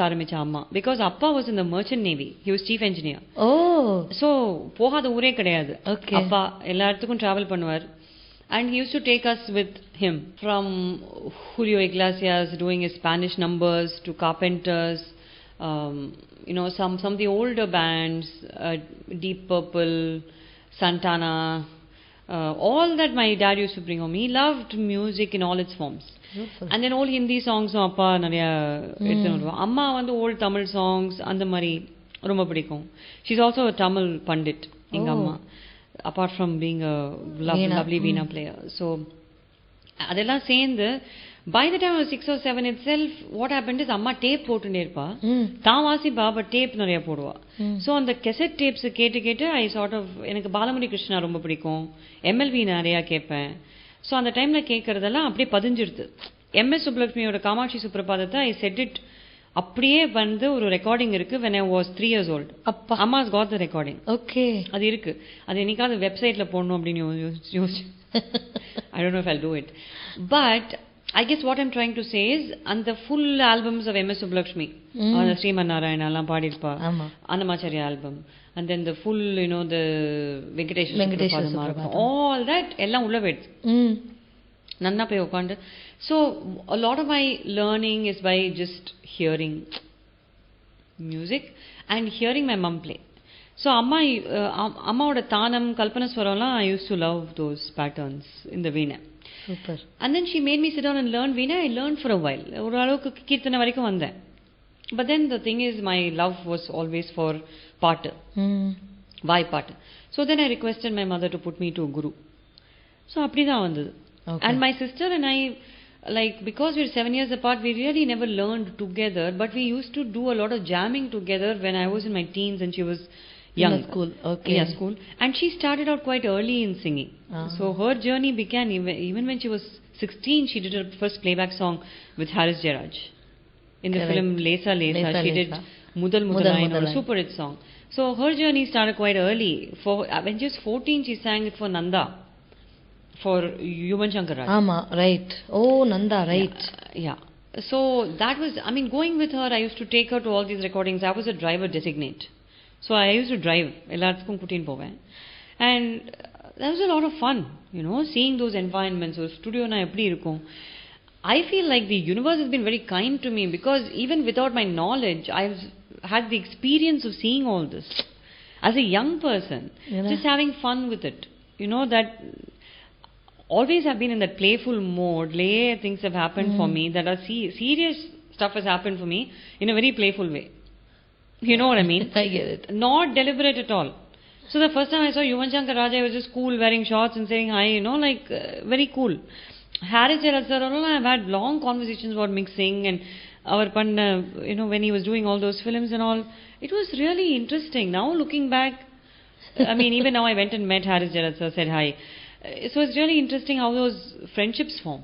[SPEAKER 1] ஆரம்பிச்சா அம்மா. Because அப்பா was in the merchant navy. He was chief engineer. So போகாத ஊரே கிடையாது. அப்பா எல்லா இடத்துக்கும் travel பண்ணுவார். And he used to take us with him. From Julio Iglesias doing his Spanish numbers to Carpenters, some of the older bands, Deep Purple, Santana, all that my dad used to bring home. He loved music in all its forms. Beautiful. And then old Hindi songs அப்பா நிறைய எடுத்துட்டு வருவாங்க. அம்மா வந்து old Tamil songs அந்த மாதிரி ரொம்ப பிடிக்கும். She's also a Tamil pandit, எங்க அம்மா. Apart from being a lovely veena player. So அதெல்லாம் சேர்ந்து by the time I was 6 or 7 itself, what happened is அம்மா டேப் போட்டுட்டே இருப்பா. தான் வாசிப்பா, பட் டேப் நிறைய போடுவா. ஸோ அந்த கெசட் டேப்ஸ் கேட்டு ஐ சார்ட் ஆஃப், எனக்கு பாலமுரளி கிருஷ்ணா ரொம்ப பிடிக்கும், எம்எல்வி நிறையா கேட்பேன். ஸோ அந்த டைமில் கேட்கறதெல்லாம் அப்படியே பதிஞ்சிடுது. எம்எஸ் சுப்புலட்சுமியோட காமாட்சி சுப்ரபாதத்தை ஐ செட் இட் அப்படியே வந்து ஒரு ரெக்கார்டிங் இருக்கு. when I was 3 years old. அப்பா அம்மாஸ் காட் த ரெக்கார்டிங். ஓகே, அது இருக்கு. அது என்னைக்காவது வெப்சைட்ல போடணும் அப்படின்னு யோசிச்சு I don't know if I'll do it. But I guess what I'm trying to say is, and the full albums of MS Subbulakshmi, on the Sriman Narayana allam padirpa, Annamacharya album, and then the full, the Venkatesha Subrabhatham, all that ellam ulla vet nanna pay ukkandu. So a lot of my learning is by just hearing music and hearing my mom play. So அம்மாவோட தானம் கல்பனஸ்வரம்லாம் I used to love those patterns in the veena. Super. And then she made me sit down and learn veena. I learned for a while. ஒரு அளவுக்கு கீர்த்தனை வரைக்கும் வந்தேன். But then the thing is, my love was always for பாட்டு, வாய் பாட்டு. So then I requested my mother to put me to a guru. So அப்படிதான் வந்தது. And my sister and I, because we're 7 years apart, we really never learned together, but we used to do a lot of jamming together when I was in my teens and she was young. In school. Okay. Yeah, school. And she started out quite early in singing. So her journey began even when she was 16. She did her first playback song with Jeyaraj in the film Lesa Lesa. She did Mudal Mudalain, a super hit song. So her journey started quite early. When she was 14, she sang it for Nanda, for Yuvan Shankar Raj.
[SPEAKER 2] Right. Oh, Nanda, right.
[SPEAKER 1] Yeah. So that was, going with her, I used to take her to all these recordings. I was a driver designate. So I used to drive, எல்லாத்துக்கும் கூட்டின்னு போவேன். And that was a lot of fun, seeing those environments. So studio na எப்படி இருக்கும். I feel like the universe has been very kind to me, because even without my knowledge, I've had the experience of seeing all this. As a young person, just having fun with it. That always have been in that playful mode. Things have happened for me that are serious stuff has happened for me in a very playful way. You know what I mean?
[SPEAKER 2] I get it.
[SPEAKER 1] Not deliberate at all. So the first time I saw Yuvan Shankar Raj, I was just cool, wearing shorts and saying hi, very cool. Harry Jeyaraj sir, I've had long conversations about mixing and our panna, when he was doing all those films and all. It was really interesting. Now looking back, even now I went and met Harry Jeyaraj sir, said hi. So it's really interesting how those friendships form.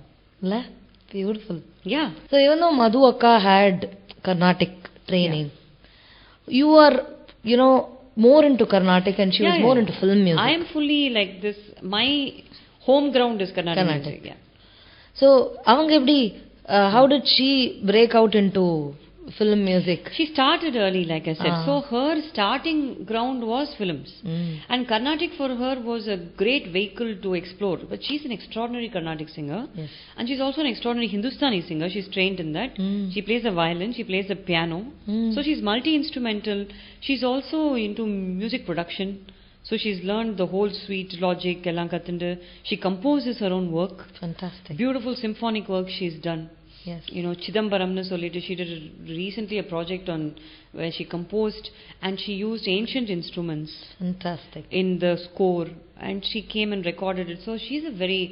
[SPEAKER 2] Beautiful.
[SPEAKER 1] Yeah.
[SPEAKER 2] So even though Madhu Akka had Carnatic training, you are, more into Carnatic and she was more into film music.
[SPEAKER 1] I am fully like this. My home ground is Carnatic music. Yeah.
[SPEAKER 2] So, avanga eppadi, how did she break out into film music?
[SPEAKER 1] She started early, like I said. So her starting ground was films. And Carnatic for her was a great vehicle to explore. But she's an extraordinary Carnatic singer. Yes. And she's also an extraordinary Hindustani singer. She's trained in that. She plays the violin, she plays the piano. So she's multi-instrumental. She's also into music production. So she's learned the whole suite, logic, ellam kathundu. She composes her own work.
[SPEAKER 2] Fantastic.
[SPEAKER 1] Beautiful symphonic work she's done.
[SPEAKER 2] Yes.
[SPEAKER 1] Chidambaramnu solittu, she did recently a project on where she composed and she used ancient instruments.
[SPEAKER 2] Fantastic.
[SPEAKER 1] In the score, and she came and recorded it. So she's a very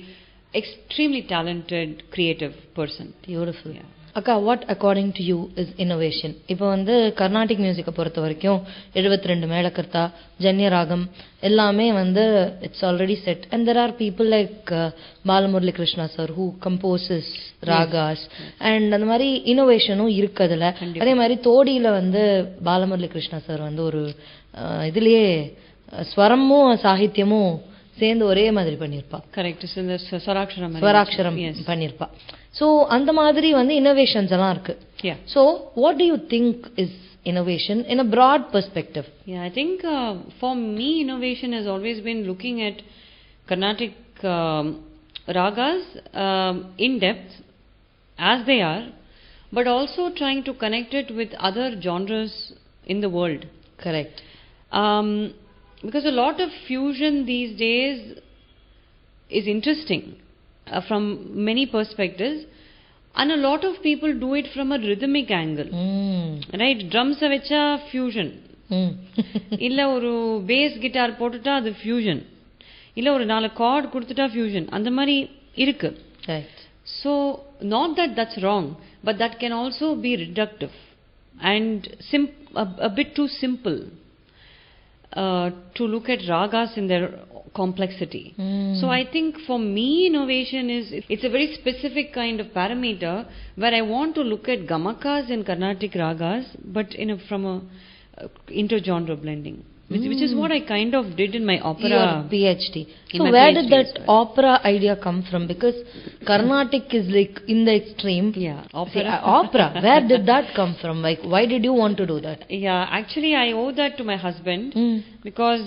[SPEAKER 1] extremely talented, creative person.
[SPEAKER 2] Beautiful.
[SPEAKER 1] Yeah.
[SPEAKER 2] Akka, what according to you is innovation? இப்போ வந்து கர்நாடிக் மியூசிக்கை பொறுத்த வரைக்கும் 72 மேளகர்த்தா, ஜன்ய ராகம் எல்லாமே வந்து it's already set. And there are people like Balamurali Krishna sir who composes Raga's. And அந்த மாதிரி இன்னோவேஷனும் இருக்கு அதுல. அதே மாதிரி தோடியில வந்து பாலமுரளி கிருஷ்ணா சார் வந்து ஒரு இதுலயே ஸ்வரமும் சாகித்யமும் சேர்ந்து ஒரே மாதிரி பண்ணிருப்பா.
[SPEAKER 1] கரெக்ட்.
[SPEAKER 2] ஸ்வராட்சரம் பண்ணிருப்பா. So அந்த மாதிரி வந்து innovations எல்லாம் இருக்கு. So what do you think is innovation in a broad perspective?
[SPEAKER 1] Yeah, I think for me innovation has always been looking at Carnatic ragas in depth as they are, but also trying to connect it with other genres in the world.
[SPEAKER 2] Correct.
[SPEAKER 1] Because a lot of fusion these days is interesting from many perspectives, and a lot of people do it from a rhythmic angle. Right? Drums vecha fusion. illa oru bass guitar potuta adu fusion. illa oru 4 chord kudututa fusion. அந்த மாதிரி இருக்கு.
[SPEAKER 2] Right.
[SPEAKER 1] So not that that's wrong, but that can also be reductive and a bit too simple to look at ragas in their complexity. So I think for me innovation is, it's a very specific kind of parameter where I want to look at gamakas in Carnatic ragas, but from a intergenre blending, which is what I kind of did in my opera.
[SPEAKER 2] Your PhD. So where did that opera idea come from? Because Carnatic is like in the extreme.
[SPEAKER 1] Yeah,
[SPEAKER 2] opera. Where did that come from? Like, why did you want to do that?
[SPEAKER 1] Yeah, actually I owe that to my husband because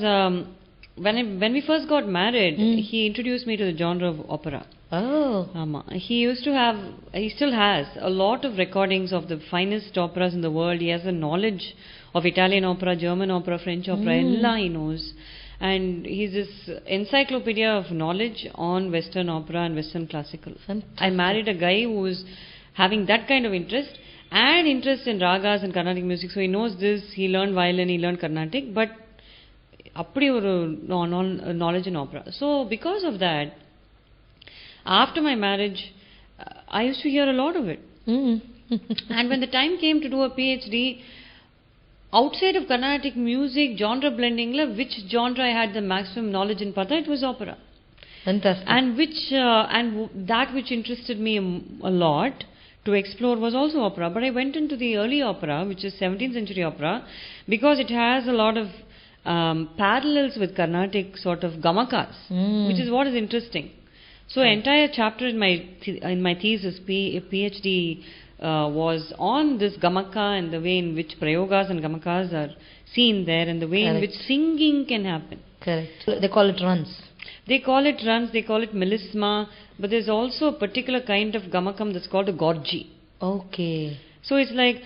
[SPEAKER 1] when we first got married, he introduced me to the genre of opera.
[SPEAKER 2] Oh.
[SPEAKER 1] He used to have, he still has a lot of recordings of the finest operas in the world. He has a knowledge of Italian opera, German opera, French opera, ella he knows. And he's this encyclopedia of knowledge on Western opera and Western classical.
[SPEAKER 2] Fantastic.
[SPEAKER 1] I married a guy who was having that kind of interest and interest in ragas and Carnatic music. So he knows this, he learned violin, he learned Carnatic, but appadi oru knowledge in opera. So because of that, after my marriage, I used to hear a lot of it. And when the time came to do a PhD, outside of Carnatic music, genre blending, which genre I had the maximum knowledge in Pata, it was opera.
[SPEAKER 2] Fantastic.
[SPEAKER 1] And that which interested me a lot to explore was also opera. But I went into the early opera, which is 17th century opera, because it has a lot of parallels with Carnatic sort of gamakas, which is what is interesting. So entire chapter in my thesis, PhD, was on this gamaka and the way in which prayogas and gamakas are seen there, and the way in which singing can happen.
[SPEAKER 2] Correct. They call it runs.
[SPEAKER 1] They call it runs, they call it melisma, but there's also a particular kind of gamakam that's called a gorgi.
[SPEAKER 2] Okay.
[SPEAKER 1] So it's like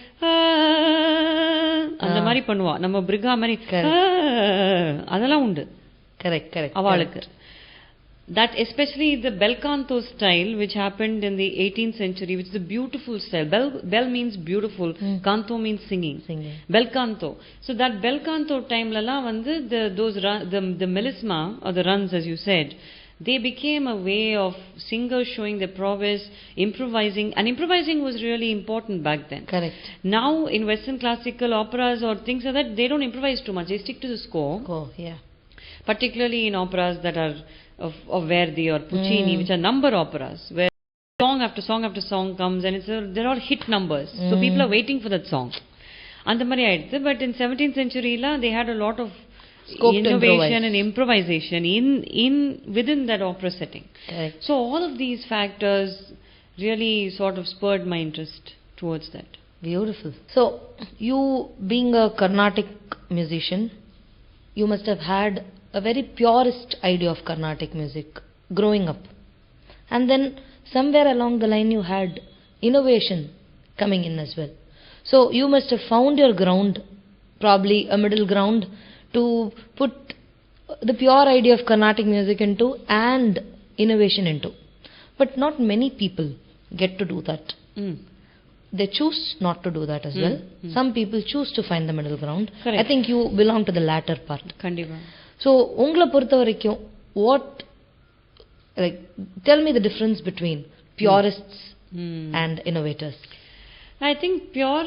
[SPEAKER 1] அந்த மாதிரி பண்ணுவா, நம்ம பிரிகா மாதிரி அதெல்லாம் உண்டு.
[SPEAKER 2] Correct.
[SPEAKER 1] அவளுக்கு that, especially the bel canto style, which happened in the 18th century, which is a beautiful style. Bel means beautiful, canto means singing. Bel canto. So that bel canto time lala vandu the melisma or the runs, as you said, they became a way of singers showing their prowess, improvising, and improvising was really important back then.
[SPEAKER 2] Correct.
[SPEAKER 1] Now in Western classical operas or things like that, they don't improvise too much, they stick to the score.
[SPEAKER 2] Oh, yeah.
[SPEAKER 1] Particularly in operas that are of Verdi or Puccini, which are number operas, where song after song after song comes and they're all hit numbers. So people are waiting for that song. And the Mariaithe, but in 17th century they had a lot of
[SPEAKER 2] scope
[SPEAKER 1] innovation and improvisation within that opera setting.
[SPEAKER 2] Correct.
[SPEAKER 1] So all of these factors really sort of spurred my interest towards that.
[SPEAKER 2] Beautiful. So you being a Carnatic musician, you must have had a very purist idea of Carnatic music growing up. And then somewhere along the line you had innovation coming in as well. So you must have found your ground, probably a middle ground, to put the pure idea of Carnatic music into and innovation into. But not many people get to do that. They choose not to do that as well. Some people choose to find the middle ground.
[SPEAKER 1] Correct.
[SPEAKER 2] I think you belong to the latter part.
[SPEAKER 1] Kandiva.
[SPEAKER 2] So, உங்களை பொறுத்த வரைக்கும், what, like, tell me the difference between purists and innovators.
[SPEAKER 1] I think pure,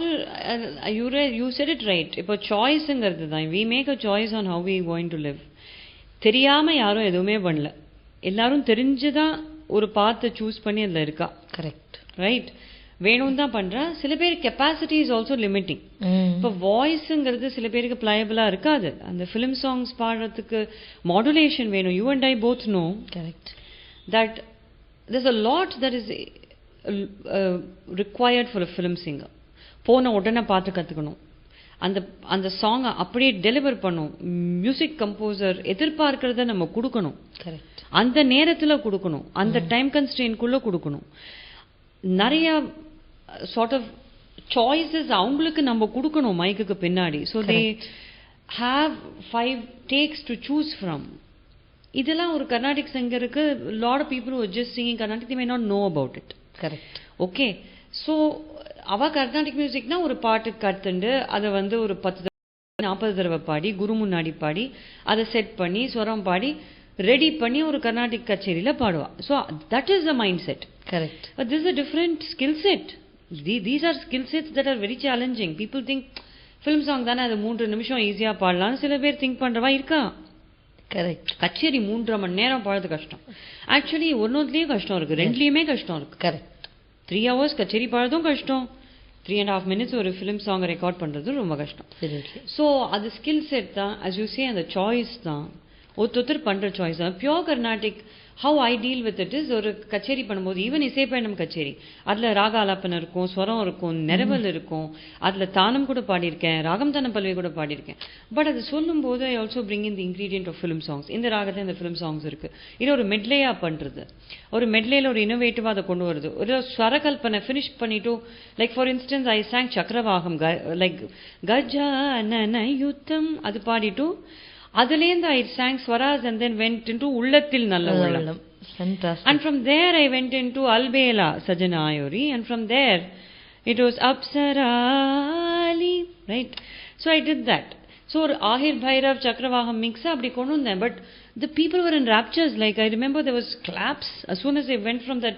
[SPEAKER 1] you said it right. இப்போ சாய்ஸ்ங்கிறது தான். We make a choice on how we are going to live. தெரியாம யாரும் எதுவுமே பண்ணல. எல்லாரும் தெரிஞ்சுதான் ஒரு பாத்தை சூஸ் பண்ணி அதில் இருக்கா. கரெக்ட். ரைட். வேணும் தான் பண்றா. சில பேர் கெப்பாசிட்டி இஸ் ஆல்சோ லிமிட்டிங். இப்போ வாய்ஸ்ங்கிறது சில பேருக்கு பிளையபிளா இருக்காது. அந்த ஃபிலிம் சாங்ஸ் பாடுறதுக்கு மாடுலேஷன் வேணும். You and I both know. Correct. That there's a lot that is required for a film singer. போன உடனே பாட்டு கற்றுக்கணும். அந்த சாங்கை அப்படியே டெலிவர் பண்ணும். மியூசிக் கம்போசர் எதிர்பார்க்கறத நம்ம கொடுக்கணும். கரெக்ட். அந்த நேரத்தில் கொடுக்கணும். அந்த டைம் கன்ஸ்ட்ரெயின்குள்ளே கொடுக்கணும். நிறைய சார்ட் ஆஃப் சாய்ஸஸ் அவங்களுக்கு நம்ம கொடுக்கணும் மைக்குக்கு பின்னாடி. So they have 5 takes to choose from. இதெல்லாம் ஒரு கர்நாடிக் சிங்கருக்கு lot of people who are just singing Carnatic, they may not know about it. Correct. Okay. So அவ கர்நாடிக் மியூசிக்னா ஒரு பாட்டு கற்றுண்டு அதை வந்து ஒரு 10 40 தடவை பாடி குரு முன்னாடி பாடி அதை செட் பண்ணி ஸ்வரம் பாடி ரெடி பண்ணி ஒரு கர்நாடிக் கச்சேரியில் பாடுவா. So that is the mindset. Correct. But this is a different skill set. These are skill sets that are very challenging. People think film song தானே, அது 3 நிமிஷம் ஈஸியாக பாடலாம்னு சில பேர் திங்க் பண்ணுறவா இருக்கா. கரெக்ட். கச்சேரி 3.5 மணி நேரம் பாடுறது கஷ்டம். ஆக்சுவலி ஒன்றுலேயும் கஷ்டம் இருக்கு, ரெண்டுலேயுமே கஷ்டம் இருக்கு. கரெக்ட். 3 hours கச்சேரி பாடுறதும் கஷ்டம், 3.5 minutes ஒரு ஃபிலிம் சாங் ரெக்கார்ட் பண்ணுறதும் ரொம்ப கஷ்டம். ஸோ அது ஸ்கில் செட் தான். அஸ் யூ சே, அந்த சாய்ஸ் தான் ஒருத்தர் பண்ணுற சாய்ஸ் தான். Pure Carnatic how I deal with it is, ஒரு கச்சேரி பண்ணும்போது ஈவன் இசை பயணம் கச்சேரி, அதில் ராக ஆலாப்பனம் இருக்கும், ஸ்வரம் இருக்கும், நிரவல் இருக்கும், அதில் தானம் கூட பாடியிருக்கேன், ராகம் தானம் பல்வே கூட பாடியிருக்கேன். பட் அது சொல்லும்போது I also bring in the ingredient of film songs. இந்த ராகத்தில் இந்த ஃபிலிம் சாங்ஸ் இருக்குது. இது ஒரு மெட்லேயாக பண்ணுறது, ஒரு மெட்லேயில் ஒரு இன்னோவேட்டிவாக அதை கொண்டு வருது. ஒரு ஸ்வரகல்பனை ஃபினிஷ் பண்ணிட்டு, like for instance I sang Chakravakam, like Gajanana Yuddham அது பாடிட்டு அதுலேருந்து I sang swaras and then went into உள்ளத்தில் நல்ல உள்ளம். Fantastic. And from there I went into Albela Sajana Ayuri, and from there it was Apsarali, right? So I did that. So Ahir Bhairav Chakravaham mix அப்படி கொண்டு வந்தேன். But the people were in raptures. Like I remember there was claps as soon as they went from that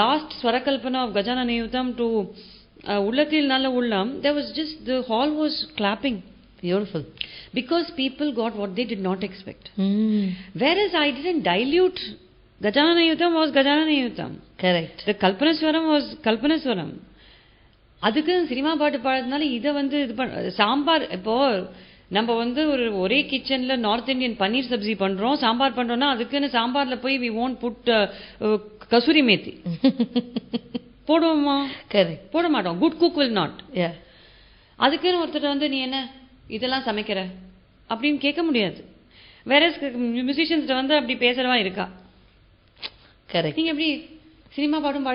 [SPEAKER 1] last Swarakalpana of Gajana Nayutam to உள்ளத்தில் நல்ல உள்ளம். There was just, the hall was clapping. Beautiful. Because people got what they did not expect. Whereas I didn't dilute. Gajananayutam was Gajananayutam. Correct. The Kalpanaswaram was Kalpanaswaram. அதுக்கு cinema பாட்டு பாடுறதுனால இதை வந்து இது சாம்பார். இப்போ நம்ம வந்து ஒரே கிச்சனில் நார்த் இந்தியன் பன்னீர் சப்ஜி பண்ணுறோம், சாம்பார் பண்ணுறோம்னா அதுக்குன்னு சாம்பாரில் போய் we won't put kasuri methi போடுவோமா? கரெக்ட். போட மாட்டோம். Good cook will not. அதுக்குன்னு ஒருத்தர் வந்து நீ என்ன இதெல்லாம் சமைக்கிற அப்படின்னு கேட்க முடியாது. வேற மியூசிஷியன்ஸ்ட வந்து அப்படி பேசுறவா இருக்கா. கரெக்ட். நீங்க எப்படி சினிமா பாடும்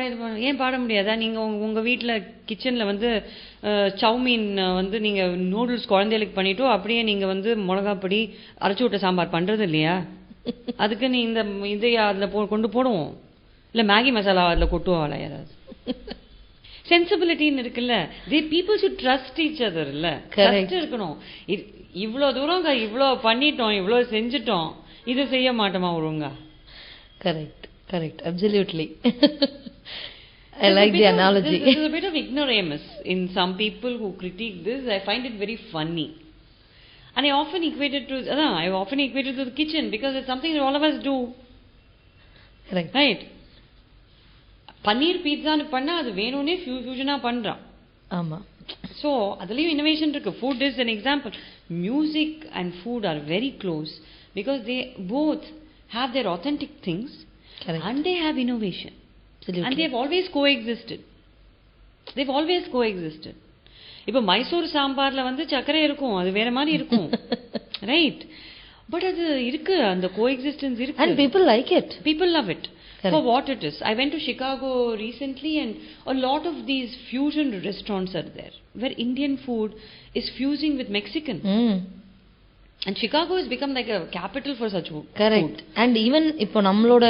[SPEAKER 1] ஏன் பாட முடியாதா? நீங்க உங்க வீட்டில் கிச்சன்ல வந்து சவுமீன் வந்து நீங்க நூடுல்ஸ் குழந்தைகளுக்கு பண்ணிட்டோ அப்படியே நீங்க வந்து மிளகாப்பொடி அரைச்சி விட்ட சாம்பார் பண்றது இல்லையா? அதுக்கு நீ இந்த இதை அதில் கொண்டு போடுவோம், இல்லை மேகி மசாலா அதில் கொட்டுவாங்களா யாராவது? சென்சிபிலிட்டின்னு இருக்குல்ல, people should trust each other. இல்ல கரெக்ட் இருக்கணும். இவ்வளோ தூரம் இவ்வளோ பண்ணிட்டோம், இவ்வளோ செஞ்சுட்டோம், இது செய்ய மாட்டோமா ஒழுங்கா? Correct. Correct. Absolutely. I like the analogy. There's a bit of ignoramus in some people who critique this. I find it very funny. And I often equate it to the kitchen because it's something that all of us do. Correct. Right? பன்னீர் பீட்சான்னு பண்ணா அது வேணும்னே ஃபியூஷனாக பண்ணுறான். ஆமாம். So அதுலேயும் innovation இருக்கு. Food is an example. Music and food are very close because they both have their authentic things. Correct. And they have innovation. Absolutely. And they have always coexisted. இப்போ மைசூர் சாம்பாரில் வந்து சர்க்கரை இருக்கும், அது வேற மாதிரி இருக்கும். ரைட். பட் அது இருக்கு, அந்த coexistence இருக்கு. And people like it. People love it. Correct. For what it is. I went to Chicago recently and a lot of these fusion restaurants are there where Indian food is fusing with Mexican. And Chicago has become like a capital for such
[SPEAKER 2] correct
[SPEAKER 1] food.
[SPEAKER 2] And even இப்போ நம்மளோட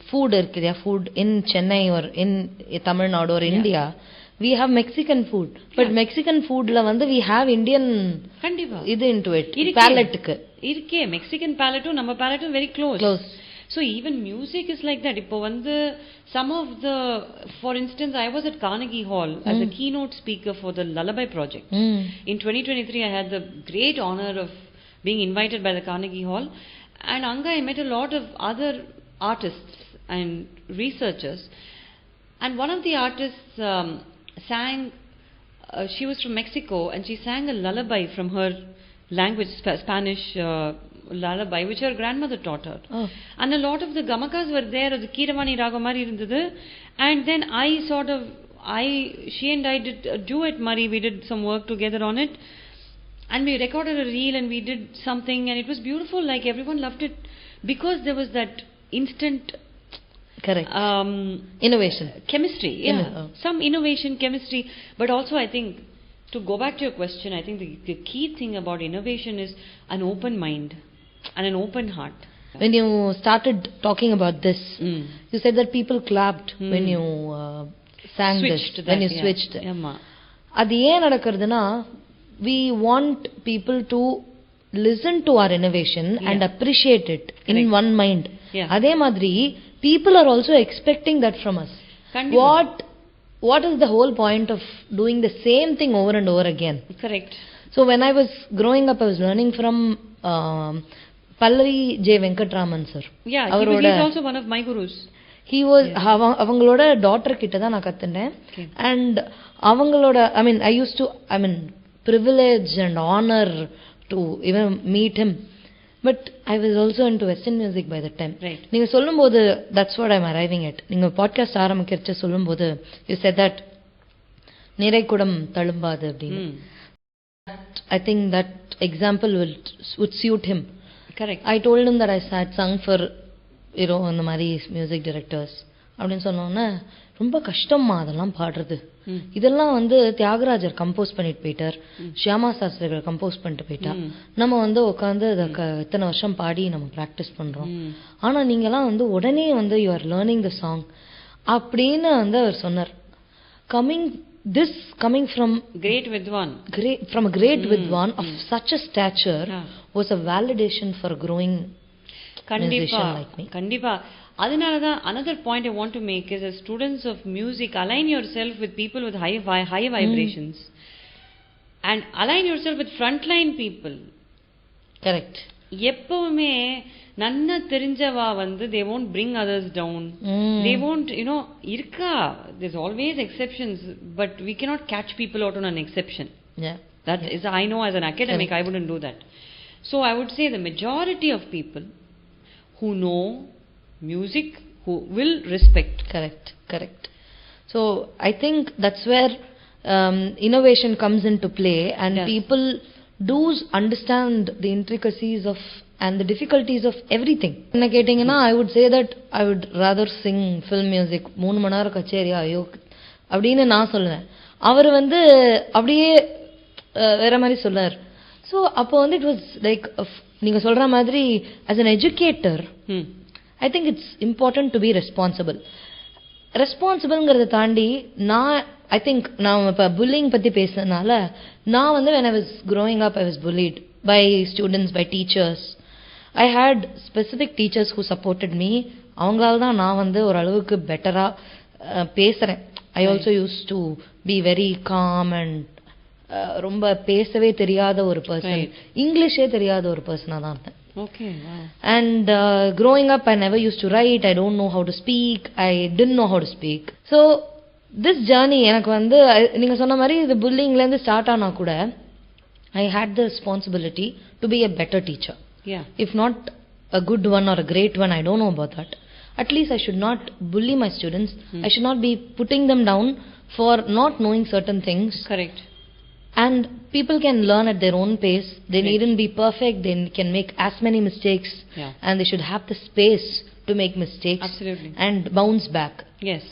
[SPEAKER 2] food இருக்குதா, food in Chennai or in Tamil Nadu or India, we have Mexican food, but Mexican foodல வந்து we have Indian
[SPEAKER 1] கண்டிப்பா
[SPEAKER 2] இது into it, palate-க்கு
[SPEAKER 1] இருக்கே. Mexican palate நம்ம palate very close. So even music is like that. இப்போ வந்து some of the, for instance, I was at Carnegie Hall as a keynote speaker for the Lullaby project. In 2023 I had the great honor of being invited by the Carnegie Hall, and anga I met a lot of other artists and researchers, and one of the artists sang, she was from Mexico, and she sang a lullaby from her language, Spanish lullaby, which her grandmother taught her. And a lot of the gamakas were there, the Kiravani raga mari irundhudu, and then she and I did a duet mari, we did some work together on it, and we recorded a reel and we did something, and it was beautiful. Like everyone loved it because there was that instant
[SPEAKER 2] correct innovation,
[SPEAKER 1] chemistry, some innovation, chemistry. But also I think, to go back to your question, I think the key thing about innovation is an open mind and an open heart.
[SPEAKER 2] When you started talking about this, you said that people clapped when you sang switched this, when you switched. அது ஏன் நடக்கிறதுனா, we want people to listen to our innovation and appreciate it in one mind. அதே மாதிரி people are also expecting that from us. What is the whole point of doing the same thing over and over again?
[SPEAKER 1] Correct.
[SPEAKER 2] So when I was growing up, I was learning from Pallavi J Venkatraman sir.
[SPEAKER 1] Yeah, he is also one of my gurus.
[SPEAKER 2] He was அவங்களோட daughter கிட்ட தான் நான் கத்துனேன். And அவங்களோட I mean privilege and honor to even meet him. But I was also into Western music by that time. Right. நீங்க சொல்லும்போது, that's what I'm arriving at. நீங்க podcast ஆரம்பிக்கிறச்ச சொல்லும்போது you said that நிறைகுடம் தழும்பாது அப்படின்னு. I think that example would suit him. Correct. I told him that I had sung for அந்த மாதிரி music directors அப்படின்னு சொன்னோன்னே, ரொம்ப கஷ்டமா அதெல்லாம் பாடுறது, இதெல்லாம் வந்து தியாகராஜர் கம்போஸ் பண்ணிட்டு போயிட்டார், ஷியாமா சாஸ்திரிகள் கம்போஸ் பண்ணிட்டு போயிட்டா, நம்ம வந்து உட்காந்து இத்தனை வருஷம் பாடி நம்ம பிராக்டிஸ் பண்றோம், ஆனா நீங்கெல்லாம் வந்து உடனே வந்து you are learning the song அப்படின்னு வந்து அவர் சொன்னார். coming from
[SPEAKER 1] great vidwan,
[SPEAKER 2] from a great vidwan of such a stature was a validation for growing musician like me.
[SPEAKER 1] Kandipa. Adinala, another point I want to make is, as students of music, align yourself with people with high vibrations, and align yourself with frontline people.
[SPEAKER 2] Correct.
[SPEAKER 1] எப்பவுமே நன்னா தெரிஞ்சவா வந்து they won't bring others down. They won't, there's always exceptions, but we cannot catch people out on an exception. That is, I know as an academic, I wouldn't do that. So I would say the majority of people who know music, who will respect.
[SPEAKER 2] Correct. So I think that's where innovation comes into play, and people do understand the intricacies of and the difficulties of everything. என்ன கேட்டிங்கன்னா, I would say that I would rather sing film music 3 மணி நேரம் கச்சேரி ஐயோ அப்படின்னு நான் சொல்லுவேன். அவர் வந்து அப்படியே வேற மாதிரி சொல்லார். ஸோ அப்போ வந்து இட் வாஸ் லைக், நீங்க சொல்ற மாதிரி as an educator, I think it's important to be responsible. ரெஸ்பான்சிபிள்ங்கிறத தாண்டி I think நான் இப்போ புல்லிங் பற்றி பேசுறதுனால, நான் வந்து when I was growing up, I was bullied by students, by teachers. I had specific teachers who supported me. அவங்களால தான் நான் வந்து ஓரளவுக்கு பெட்டராக பேசுகிறேன். I also used to be very calm and ரொம்ப பேசவே தெரியாத ஒரு பர்சன், இங்கிலீஷே தெரியாத ஒரு பர்சனாக தான் இருந்தேன்.
[SPEAKER 1] Okay. Wow.
[SPEAKER 2] And growing up, I never used to write. I don't know how to speak. I didn't know how to speak. So this journey, எனக்கு வந்து நீங்க சொன்ன மாதிரி இது புல்லிங்ல இருந்து ஸ்டார்ட் ஆனா கூட, I had the responsibility to be a better teacher. If not a good one or a great one, I don't know about that. At least I should not bully my students. I should not be putting them down for not knowing certain things.
[SPEAKER 1] Correct.
[SPEAKER 2] And people can learn at their own pace. They needn't be perfect. They can make as many mistakes. And they should have the space to make mistakes.
[SPEAKER 1] Absolutely.
[SPEAKER 2] And bounce back.
[SPEAKER 1] Yes.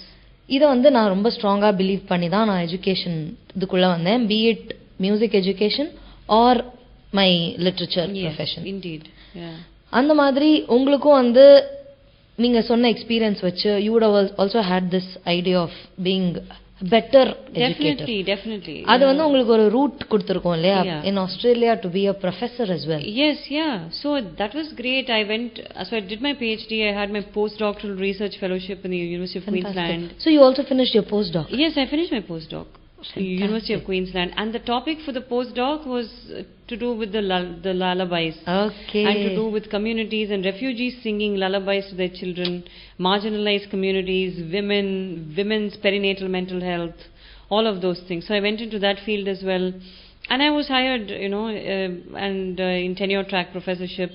[SPEAKER 2] இதை வந்து நான் ரொம்ப ஸ்ட்ராங்கா believe பண்ணி தான் நான் education இதுக்குள்ள வந்தேன். Be it music education or my literature profession.
[SPEAKER 1] Indeed. Yeah.
[SPEAKER 2] அந்த மாதிரி உங்களுக்கும் வந்து நீங்க சொன்ன எக்ஸ்பீரியன்ஸ் வச்சு you would have also had this idea of being better educator.
[SPEAKER 1] Definitely.
[SPEAKER 2] அது வந்து உங்களுக்கு ஒரு ரூட் கொடுத்திருக்கும் இல்லையா? In Australia to be a professor as well.
[SPEAKER 1] Yes, yeah. So that was great. So I did my PhD. I had my postdoctoral research fellowship in the University of Queensland.
[SPEAKER 2] So you also finished your postdoc?
[SPEAKER 1] Yes, I finished my postdoc. University of Queensland, and the topic for the postdoc was to do with the lullabies.
[SPEAKER 2] Okay.
[SPEAKER 1] And to do with communities and refugees singing lullabies to their children, marginalized communities, women's perinatal mental health, all of those things. So I went into that field as well, and I was hired, in tenure track professorship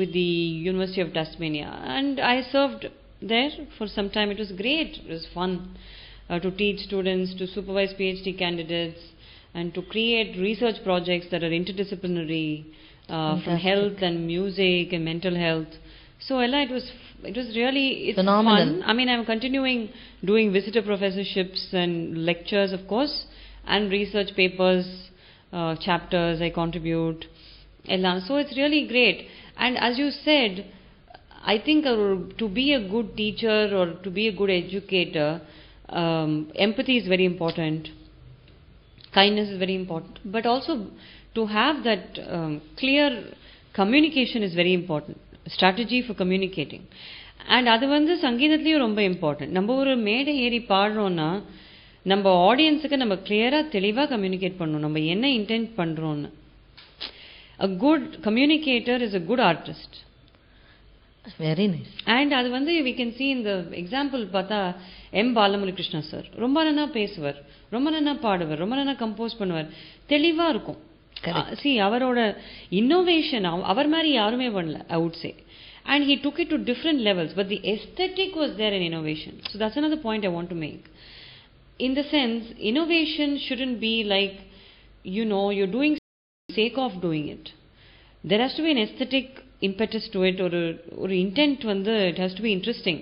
[SPEAKER 1] with the University of Tasmania, and I served there for some time. It was great. It was fun. To teach students, to supervise PhD candidates, and to create research projects that are interdisciplinary, from health and music and mental health. So Ella, it was really
[SPEAKER 2] phenomenal.
[SPEAKER 1] Fun. I mean, I'm continuing doing visitor professorships and lectures, of course, and research papers, chapters I contribute. Ella, so it's really great. And as you said, I think to be a good teacher or to be a good educator, empathy is very important, kindness is very important, but also to have that clear communication is very important, strategy for communicating. And அது வந்து சங்கீதத்துலேயும் ரொம்ப important. நம்ம ஒரு மேடை ஏறி பாடுறோன்னா நம்ம ஆடியன்ஸுக்கு நம்ம கிளியராக தெளிவாக கம்யூனிகேட் பண்ணணும், நம்ம என்ன இன்டென்ட் பண்ணுறோன்னு. A good communicator is a good artist.
[SPEAKER 2] Very nice.
[SPEAKER 1] And அது வந்து we can see in the example பார்த்தா எம் பாலமுரளி கிருஷ்ணா சார் ரொம்ப நல்லா பேசுவார், ரொம்ப நல்லா பாடுவார், ரொம்ப நல்லா கம்போஸ் பண்ணுவார், தெளிவாக இருக்கும். See, அவரோட இன்னோவேஷன் அவர் மாதிரி யாருமே பண்ணல, I would say. And he took it to different levels, but the aesthetic was there in innovation. So that's another point I want to make. In the sense, innovation shouldn't be like, you're doing for the sake of doing it. There has to be an aesthetic impetus to it, or intent வந்து it has to be interesting,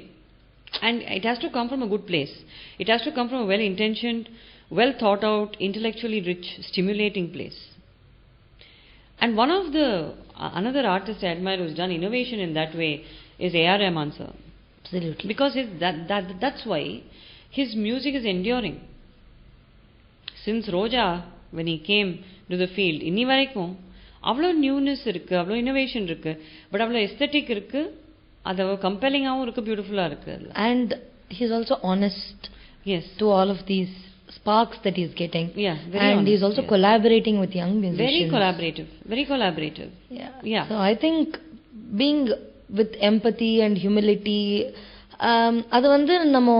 [SPEAKER 1] and it has to come from a good place. It has to come from a well intentioned, well thought out, intellectually rich, stimulating place. And one of the another artist I admire who's done innovation in that way is A.R. Rahman sir.
[SPEAKER 2] Absolutely.
[SPEAKER 1] Because that's why his music is enduring. Since Roja, when he came to the field, இன்னி வரைக்கும் அவ்வளோ newness இருக்குது, அவ்வளோ innovation இருக்குது, but அவ்வளோ aesthetic இருக்குது, அது கம்பெலிங்காகவும் இருக்குது, பியூட்டிஃபுல்லாக இருக்குது.
[SPEAKER 2] And he's also honest.
[SPEAKER 1] Yes.
[SPEAKER 2] To all of these sparks that he's getting.
[SPEAKER 1] Yeah, very
[SPEAKER 2] and
[SPEAKER 1] honest,
[SPEAKER 2] he's also collaborating with young musicians.
[SPEAKER 1] Very collaborative. Yeah.
[SPEAKER 2] So I think being with empathy and humility, அது வந்து நம்ம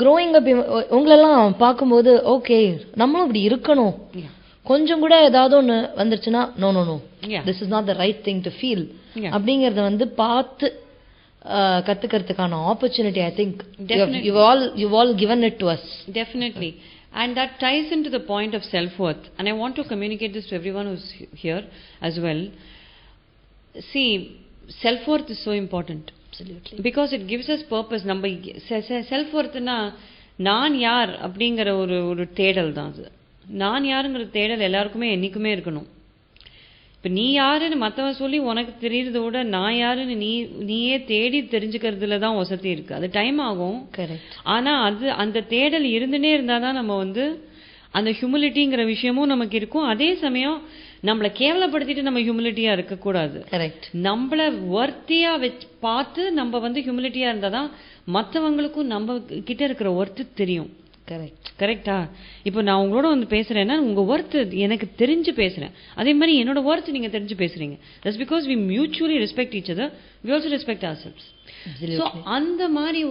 [SPEAKER 2] growing up உங்களெல்லாம் பார்க்கும்போது okay நம்மளும் இப்படி இருக்கணும், கொஞ்சம் கூட ஏதாவது ஒன்று வந்துருச்சுன்னா no this is not the right thing to feel அப்படிங்கறத வந்து பார்த்து கத்துக்கிறதுக்கான opportunity I think you all given it to us.
[SPEAKER 1] Definitely. And that ties into the point of self-worth, and I want to communicate this to everyone who's here as well. See, self-worth is so important.
[SPEAKER 2] Absolutely.
[SPEAKER 1] Because it gives us purpose. நம்ம self-worthனா நான் யார் அப்படிங்கிற ஒரு தேடல் தான் அது. நான் யாருங்கிற தேடல் எல்லாருக்குமே என்னைக்குமே இருக்கணும். இப்போ நீ யாருன்னு மற்றவன் சொல்லி உனக்கு தெரியறத விட நான் யாருன்னு நீயே தேடி தெரிஞ்சுக்கிறதுல தான் வசதி இருக்கு. அது டைம் ஆகும். ஆனால் அந்த தேடல் இருந்துட்டே இருந்தால் தான் நம்ம வந்து அந்த ஹியூமிலிட்டிங்கிற விஷயமும் நமக்கு இருக்கும். அதே சமயம் நம்மளை கேவலப்படுத்திட்டு நம்ம ஹியூமிலிட்டியாக இருக்கக்கூடாது. நம்மளை ஒர்த்தியாக வச்சு பார்த்து நம்ம வந்து ஹியூமிலிட்டியாக இருந்தால் தான் மற்றவங்களுக்கும் நம்ம கிட்ட இருக்கிற ஒர்த்து தெரியும். கரெக்டா? இப்போ நான் உங்களோட வந்து பேசுறேன்னா உங்க ஒர்த் எனக்கு தெரிஞ்சு பேசுறேன், அதே மாதிரி என்னோட ஒர்த் நீங்க தெரிஞ்சு பேசுறீங்க. That's because we mutually respect each other, we also respect ourselves. So அந்த மாதிரி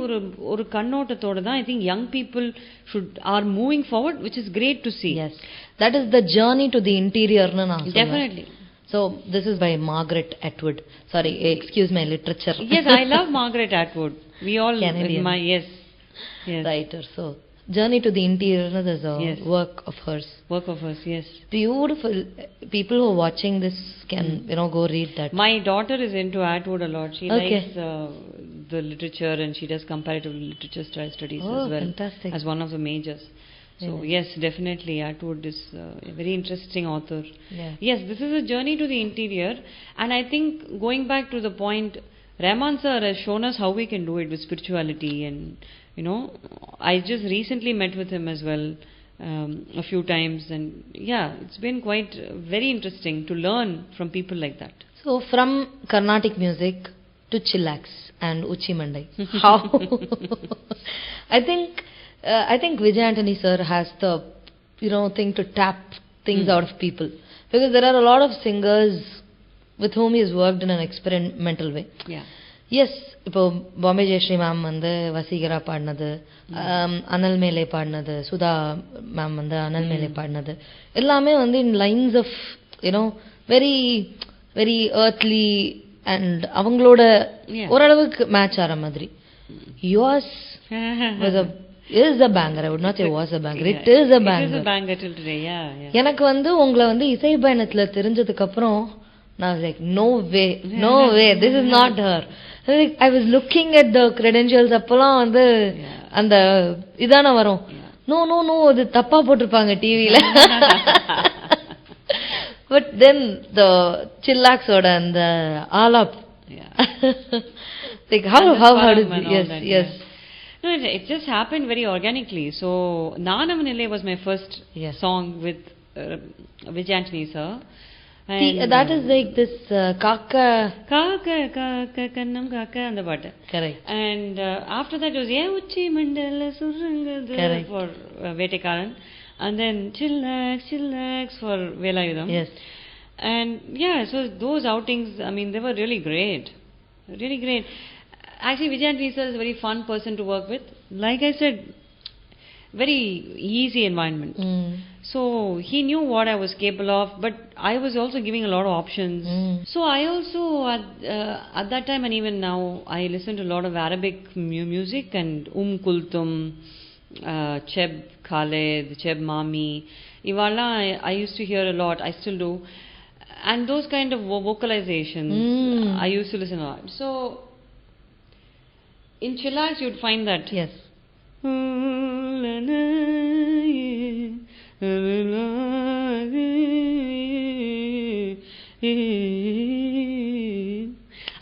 [SPEAKER 1] ஒரு கண்ணோட்டத்தோட தான் I think young people are moving forward, which is great to see.
[SPEAKER 2] Yes, that is the journey to the interior.
[SPEAKER 1] Definitely.
[SPEAKER 2] So this is by Margaret Atwood. Sorry, excuse my literature.
[SPEAKER 1] Yes, I love Margaret Atwood. We all yes.
[SPEAKER 2] Writer. So Journey to the Interior, there's a work of hers.
[SPEAKER 1] Yes.
[SPEAKER 2] Beautiful. People who are watching this can go read that.
[SPEAKER 1] My daughter is into Atwood a lot. She likes the literature, and she does comparative literature studies as well.
[SPEAKER 2] Fantastic.
[SPEAKER 1] As one of the majors. So yes, definitely Atwood is a very interesting author.
[SPEAKER 2] Yeah.
[SPEAKER 1] Yes, this is a journey to the interior, and I think going back to the point, Rahman sir has shown us how we can do it with spirituality, and I just recently met with him as well a few times, and yeah, it's been quite very interesting to learn from people like that.
[SPEAKER 2] So from Carnatic music to chillax and Uchi Mandai, how? I think Vijay Antony sir has the thing to tap things out of people, because there are a lot of singers with whom he has worked in an experimental way.
[SPEAKER 1] Yeah.
[SPEAKER 2] Yes, இப்போ Bombay Jayashree ma'am வந்து வசீகரா பாடினது, அனல் மேலே பாடினது, Sudha ma'am வந்து அனல் மேலே பாடினது எல்லாமே வந்து in lines of very very earthly and அவங்களோட ஓரளவுக்கு மேட்ச் ஆகிற மாதிரி. yours was a is a banger. I would not say was a banger. It is a banger.
[SPEAKER 1] It is a banger till today. Yeah.
[SPEAKER 2] எனக்கு வந்து உங்களை வந்து இசை பயணத்துல தெரிஞ்சதுக்கு அப்புறம் நான் like no way, this is not her. I was looking at the credentials. அப்பலாம் வந்து அந்த இதான வரும், no அது தப்பா போட்டிருப்பாங்க டிவில. But then the chillax oda and the alap, like how did yes.
[SPEAKER 1] No, it just happened very organically. So Naanavanile was my first song with Vijay Antony sir.
[SPEAKER 2] See, that is like this kaka
[SPEAKER 1] kannam kaka and the butter.
[SPEAKER 2] Correct.
[SPEAKER 1] And after that it was uchi mandala surangadu for Vetekaran, and then chillax for Velayudam.
[SPEAKER 2] Yes.
[SPEAKER 1] And yeah, so those outings, I mean, they were really great. Actually, Vijay Antony sir is a very fun person to work with. Like I said, very easy environment. So he knew what I was capable of, but I was also giving a lot of options. So I also at that time and even now I listen to a lot of Arabic music and Kulthum, Cheb Khaled, Cheb Mami, Ivala I used to hear a lot. I still do, and those kind of vocalizations I used to listen a lot. So in chillax you'd find that.
[SPEAKER 2] Yes.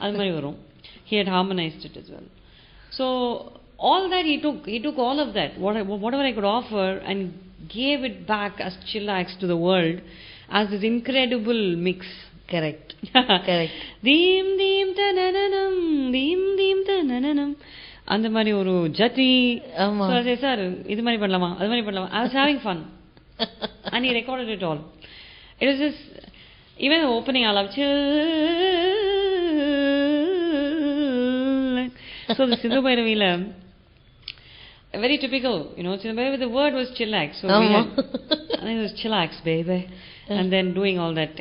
[SPEAKER 1] அது மாதிரி வரும். He had harmonized it as well. So all that he took all of that, whatever I could offer, and gave it back as chillax to the world as this incredible mix.
[SPEAKER 2] Correct.
[SPEAKER 1] Deem tananam, deem tananam, அந்த மாதிரி ஒரு ஜதி. Sir இது மாதிரி பண்ணலாமா, அது மாதிரி பண்ணலாமா. I was having fun. And he recorded it all. It was just, even the opening I love chill. So the Sindhu Bhairavila, very typical, Sindhu Bhairavi, the word was chillax. So we had, I think it was chillax, baby. And then doing all that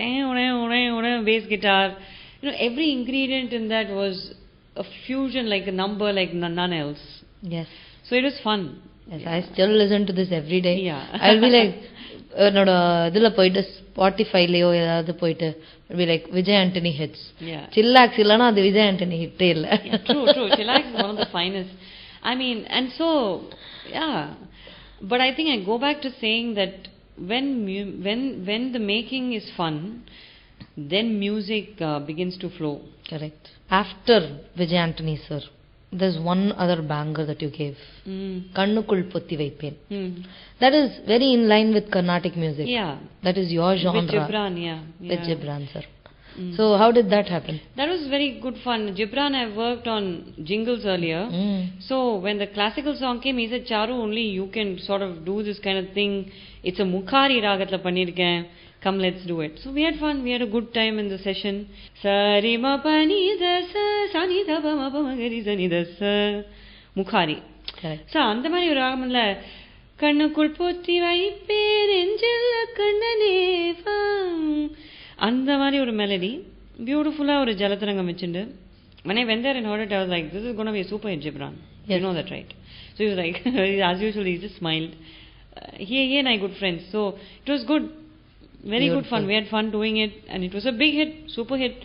[SPEAKER 1] bass guitar. Every ingredient in that was a fusion, like a number like none else.
[SPEAKER 2] Yes.
[SPEAKER 1] So it was fun.
[SPEAKER 2] Yes, I still listen to this every day.
[SPEAKER 1] Yeah.
[SPEAKER 2] I'll be like, என்னோட இதில் போயிட்டு ஸ்பாட்டிஃபைலையோ ஏதாவது போயிட்டு be like Vijay Antony hits.
[SPEAKER 1] Yeah.
[SPEAKER 2] Chillax இல்லைன்னா அது Vijay Antony ஹிட்டே இல்லை.
[SPEAKER 1] True. Chillax is one of the finest. I mean, and so, yeah. But I think I go back to saying that when the making is fun, then music begins to flow.
[SPEAKER 2] Correct. After Vijay Antony sir, there's one other banger that you gave. Kannukul Potti Vaipen. That is very in line with Carnatic music.
[SPEAKER 1] Yeah.
[SPEAKER 2] That is your genre.
[SPEAKER 1] With Ghibran, yeah.
[SPEAKER 2] With Ghibran sir. So how did that happen?
[SPEAKER 1] That was very good fun. Ghibran, I worked on jingles earlier. So when the classical song came, he said, Charu, only you can sort of do this kind of thing. It's a Mukhari ragathla pannirken. Come, let's do it. So we had fun. We had a good time in the session. Sari ma pa ni da sa, sa ni da pa ma pa ma ga ri sa ni da sa. Mukhari.
[SPEAKER 2] Correct.
[SPEAKER 1] So அந்த மாதிரி ஒரு ராகம்ல கண்ணுக்குள் பொத்தி வைப்பே நெஞ்சில் கண்ணனே வா, அந்த மாதிரி ஒரு மெலடி பியூட்டிஃபுல்லா ஒரு ஜலதரங்கம் வச்சுண்டு. When I went there and heard it, I was like, this is going to be a super hit, Ghibran. Yes. You know that, right? So he was like, as usual, he just smiled. He and I good friends. So it was good. Very Beautiful. Good fun. We had fun doing it, and it was a big hit, super hit.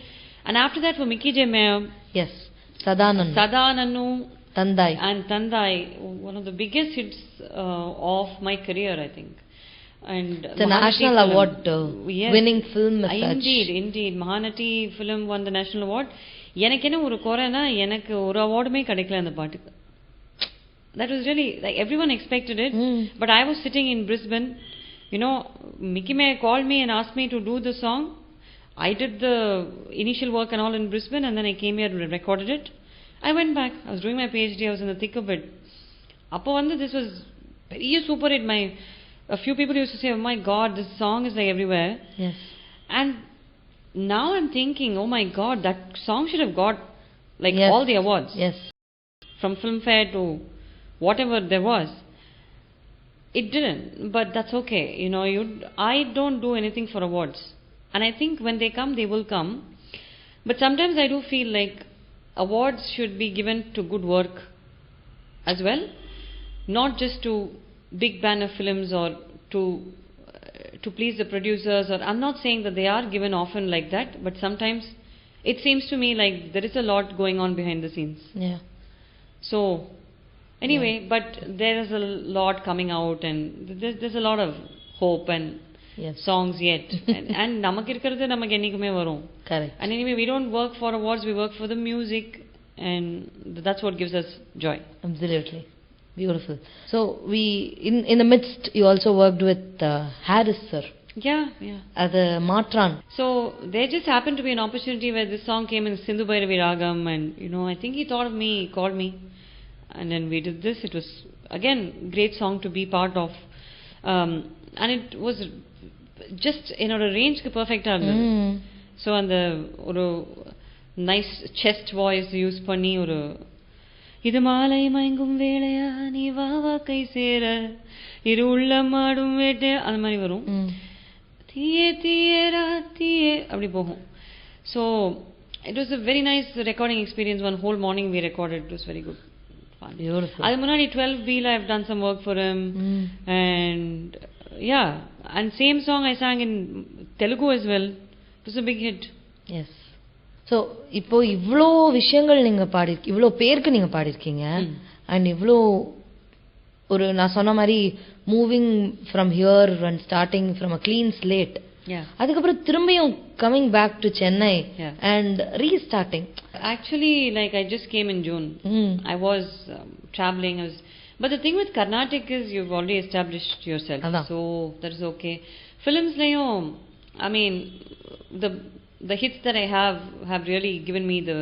[SPEAKER 1] And after that, for Mickey J Meyer,
[SPEAKER 2] yes, Sadananu, Tandai.
[SPEAKER 1] And Tandai, one of the biggest hits of my career, I think. And
[SPEAKER 2] it's a national award winning film as such.
[SPEAKER 1] Indeed. Mahanati film won the national award. எனக்கு என்ன ஒரு குறைனா எனக்கு ஒரு அவார்டுமே கிடைக்கல அந்த பாட்டுக்கு. That was really like everyone expected it, but I was sitting in Brisbane. You know, Mickey Meyer called me and asked me to do the song. I did the initial work and all in Brisbane, and then I came here and recorded it. I went back. I was doing my PhD. I was in the thick of it. Appo vandu this was very super hit. A few people used to say, "Oh my God, this song is like everywhere."
[SPEAKER 2] Yes.
[SPEAKER 1] And now I'm thinking, "Oh my God, that song should have got like all the awards."
[SPEAKER 2] Yes.
[SPEAKER 1] From Filmfare to whatever there was. It didn't, but that's okay. You know, I don't do anything for awards. And I think when they come, they will come. But sometimes I do feel like awards should be given to good work as well. Not just to big banner films or to please the producers. Or I'm not saying that they are given often like that. But sometimes it seems to me like there is a lot going on behind the scenes.
[SPEAKER 2] Yeah.
[SPEAKER 1] So... Anyway, but there is a lot coming out, and there's a lot of hope and songs yet. and namak irukkiradhu namak enikume varum.
[SPEAKER 2] Correct.
[SPEAKER 1] And anyway, we don't work for awards, we work for the music, and that's what gives us joy.
[SPEAKER 2] Absolutely. Beautiful. So in the midst, you also worked with Harris sir.
[SPEAKER 1] Yeah.
[SPEAKER 2] As a matran.
[SPEAKER 1] So there just happened to be an opportunity where this song came in Sindhu Bhairavi Ragam, and you know, I think he thought of me, he called me. And then we did this. It was again great song to be part of, and it was just a range ku perfect ah irundhu. So and the nice chest voice use panni idu maalai maingum velaya nee va va kai sera iru ullam aadum vete and mari varum thiye thiye raathiye appadi pogum. So it was a very nice recording experience. One whole morning we recorded. It was very good.
[SPEAKER 2] Beautiful.
[SPEAKER 1] Adu munadi 12 Beel I've done some work for him. And and same song I sang in Telugu as well. It was a big hit.
[SPEAKER 2] Yes. So இப்போ இவ்ளோ விஷயங்கள் நீங்க இவ்ளோ பேருக்கு நீங்க பாடிருக்கீங்க. And இவ்ளோ நான் சொன்ன மாதிரி moving from here and starting from a clean slate. அதுக்கப்புறம் திரும்பியும் coming back to Chennai and restarting.
[SPEAKER 1] Actually, like I just came in June. I was traveling. But the thing with Carnatic is you've already established yourself. So that is okay. Films layum, I mean, the hits that I have really given me the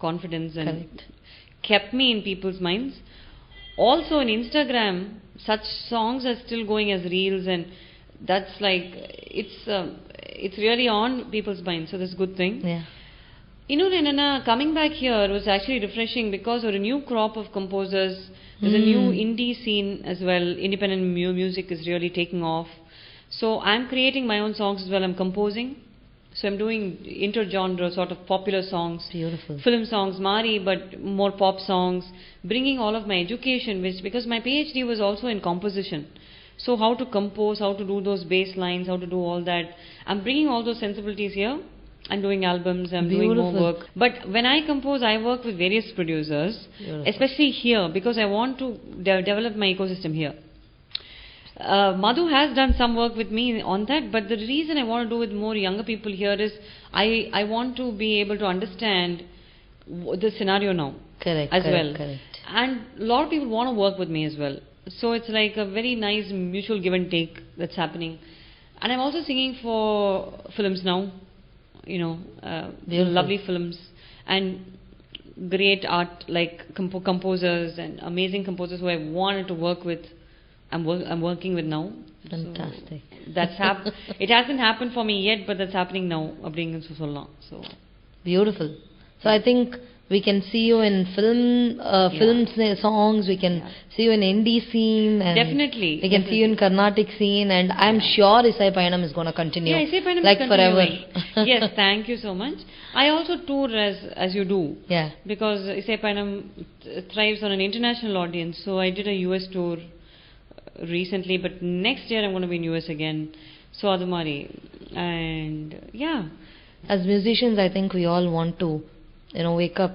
[SPEAKER 1] confidence and kept me in people's minds. Also on Instagram, such songs are still going as reels, and that's like it's really on people's minds. So that's a good thing.
[SPEAKER 2] Yeah.
[SPEAKER 1] You know, Nenana, coming back here was actually refreshing because of a new crop of composers. There's a new indie scene as well. Independent music is really taking off. So I'm creating my own songs as well. I'm composing. So I'm doing inter-genre sort of popular songs.
[SPEAKER 2] Beautiful.
[SPEAKER 1] Film songs, Mari, but more pop songs. Bringing all of my education, because my PhD was also in composition. So how to compose, how to do those bass lines, how to do all that. I'm bringing all those sensibilities here. I'm doing albums, I'm doing more work. But when I compose, I work with various producers, especially here, because I want to develop my ecosystem here. Madhu has done some work with me on that, but the reason I want to do with more younger people here is I want to be able to understand the scenario now. Correct. And a lot of people want to work with me as well. So it's like a very nice mutual give and take that's happening. And I'm also singing for films now. You know, lovely films and great art, like composers and amazing composers who I wanted to work with. I'm working with now.
[SPEAKER 2] Fantastic.
[SPEAKER 1] So that's it hasn't happened for me yet, but that's happening now. So
[SPEAKER 2] beautiful. So I think we can see you in films, songs. We can see you in indie scene. And
[SPEAKER 1] definitely.
[SPEAKER 2] We can see you in Carnatic scene. And I'm sure Isai Payanam is going to continue.
[SPEAKER 1] Yeah, Isai Payanam
[SPEAKER 2] like
[SPEAKER 1] is
[SPEAKER 2] forever.
[SPEAKER 1] Yes, thank you so much. I also tour as you do.
[SPEAKER 2] Yeah.
[SPEAKER 1] Because Isai Payanam thrives on an international audience. So I did a US tour recently, but next year I'm going to be in US again. So Adumari. And as
[SPEAKER 2] musicians, I think we all want to wake up